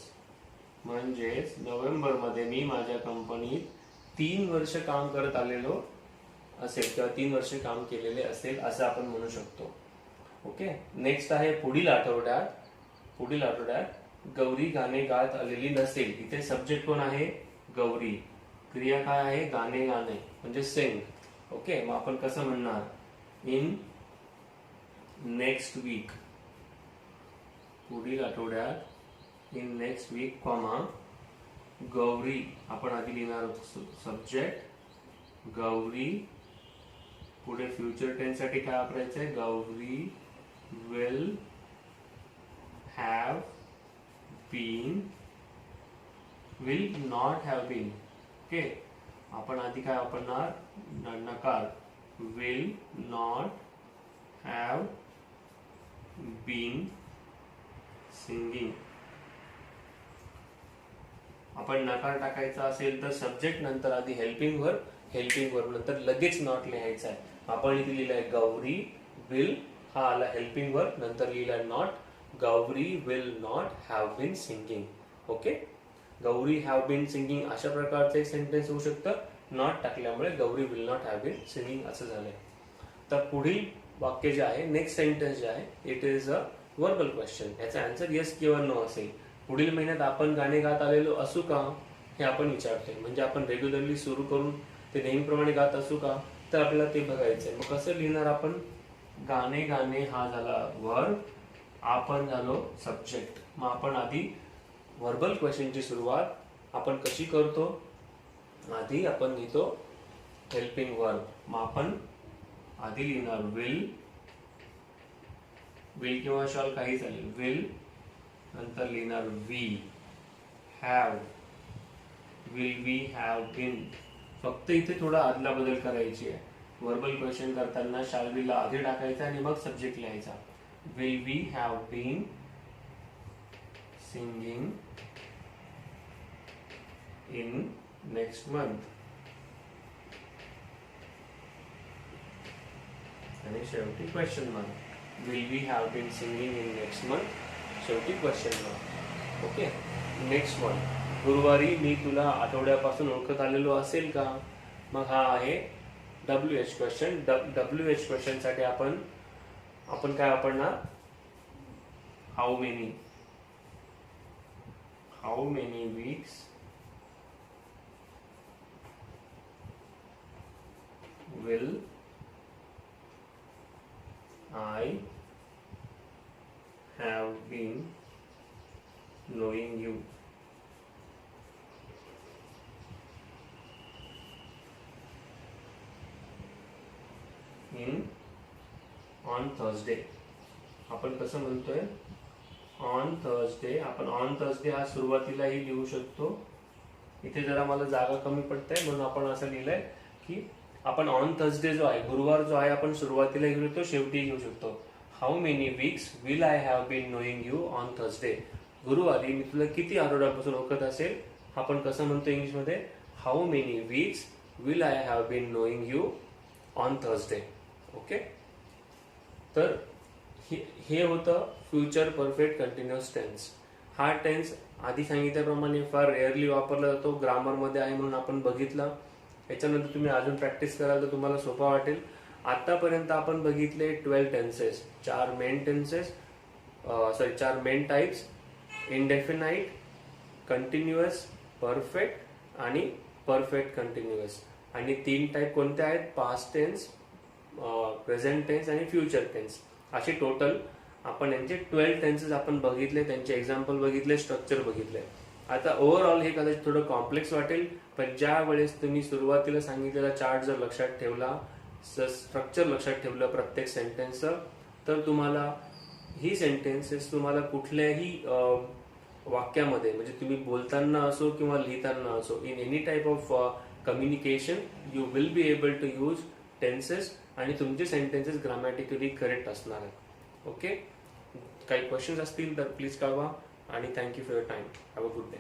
म्हणजेच नोव्हेंबर मध्ये मी माझ्या कंपनीत 3 वर्ष काम करत आलेलो असेल किंवा 3 वर्ष काम केलेले असेल असं आपण म्हणू शकतो. ओके, नेक्स्ट आहे पुढील आठवड्यात गौरी गाणे गात आलेली नसेल. इथे सब्जेक्ट कोण आहे? गौरी. क्रिया काय आहे? गाणे गाणे म्हणजे सिंग. ओके, मग आपण कसं म्हणणार? इन नेक्स्ट वीक, पुढील आठवड्यात, in next week comma Gauri. आपण आधी लिहिणार सब्जेक्ट गौरी, पुढे फ्युचर टेन्स साठी काय वापरायचंय? Gauri will have been, will not have been. Okay, आपण आधी काय वापरणार? नकार. will not have been singing. आपण नकार टाकायचा असेल तर सब्जेक्ट नंतर आधी हेल्पिंग वर्ब नंतर लगेच नॉट लिहायचा आहे. आपण इथे लिहिलंय गौरी विल, हा आला हेल्पिंग वर्ब, नंतर लिहिलाय not, Gauri will not have been singing. Okay, Gauri have been singing अशा प्रकारचं एक सेंटेन्स होऊ शकतं. नॉट टाकल्यामुळे Gauri will not have been singing असं झालंय. तर पुढील वाक्य जे आहे, नेक्स्ट सेंटेन्स जे आहे, it is a verbal question. याचा आन्सर येस किंवा नो असेल. पुढील महिन्यात आपण गाणे गात आलेलो असू का, हे आपण विचारतोय. म्हणजे आपण रेग्युलरली सुरू करून ते नेहमीप्रमाणे गात असू का, तर आपल्याला ते बघायचंय. मग कसं लिहिणार आपण, गाणे गाणे हा झाला वर्ब, आपण झालो सब्जेक्ट. मग आपण आधी वर्बल क्वेश्चनची सुरुवात आपण कशी करतो, आधी आपण लिहितो हेल्पिंग वर्ब. मग आपण आधी लिहिणार विल किंवा शॉल काही चालेल, विल, नंतर लिहिणार we have, will we have been. फक्त इथे थोडा आदला बदल करायची आहे. वर्बल क्वेश्चन करताना शाल विल ला आधी टाकायचा आणि मग सब्जेक्ट लिहायचा. Will we have been singing in next month. आणि शेवटी question mark. Will we have been singing in next month, शेवटी question mark. Okay, next one. गुरुवारी मी तुला आठवड्यापासून ओळखत आलेलो असेल का. मग हा आहे WH क्वेश्चन. WH क्वेश्चन साठी आपण काय वापरणार, how many weeks will I have been knowing you. On Thursday. आपण कसं म्हणतोय, ऑन थर्सडे. आपण ऑन थर्सडे हा सुरुवातीलाही लिहू शकतो. इथे जरा मला जागा कमी पडते म्हणून आपण असं लिहिलंय की आपण ऑन थर्सडे जो आहे, गुरुवार जो आहे, आपण सुरुवातीला घेऊ शकतो, शेवटी घेऊ शकतो. How many weeks will I have been knowing you on Thursday. गुरुवारी मी तुला किती आठवड्यापासून ओळखत असेल, आपण कसं म्हणतो इंग्लिशमध्ये, how many weeks will I have been knowing you on Thursday. Okay, तर हे होतं फ्युचर परफेक्ट कंटिन्युअस टेन्स. हा टेन्स आधी सांगितल्याप्रमाणे फार रेअरली वापरला जातो, ग्रामरमध्ये आहे म्हणून आपण बघितलं. याच्यानंतर तुम्ही अजून प्रॅक्टिस कराल तर तुम्हाला सोपा वाटेल. आतापर्यंत आपण बघितले 12 tenses, 4 main types, indefinite, continuous, perfect आणि परफेक्ट कंटिन्युअस. आणि 3 टाइप कोणते आहेत, पास्ट टेन्स, प्रेझेंट टेन्स आणि फ्युचर टेन्स. असे टोटल आपण यांचे 12 टेन्सेस आपण बघितले, त्यांचे एक्झाम्पल बघितले, स्ट्रक्चर बघितले. आता ओव्हरऑल हे कदाचित थोडं कॉम्प्लेक्स वाटेल, पण ज्या वेळेस तुम्ही सुरुवातीला सांगितलेला चार्ट जर लक्षात ठेवला, स्ट्रक्चर लक्षात ठेवलं प्रत्येक सेंटेन्सचं, तर तुम्हाला ही सेंटेन्सेस तुम्हाला कुठल्याही वाक्यामध्ये, म्हणजे तुम्ही बोलताना असो किंवा लिहिताना असो, in any type of communication you will be able to use tenses आणि तुमचे सेंटेन्सेस ग्रामॅटिकली करेक्ट असणार आहेत. ओके, काही क्वेश्चन्स असतील तर प्लीज कळवा आणि thank you for your time. Have a good day.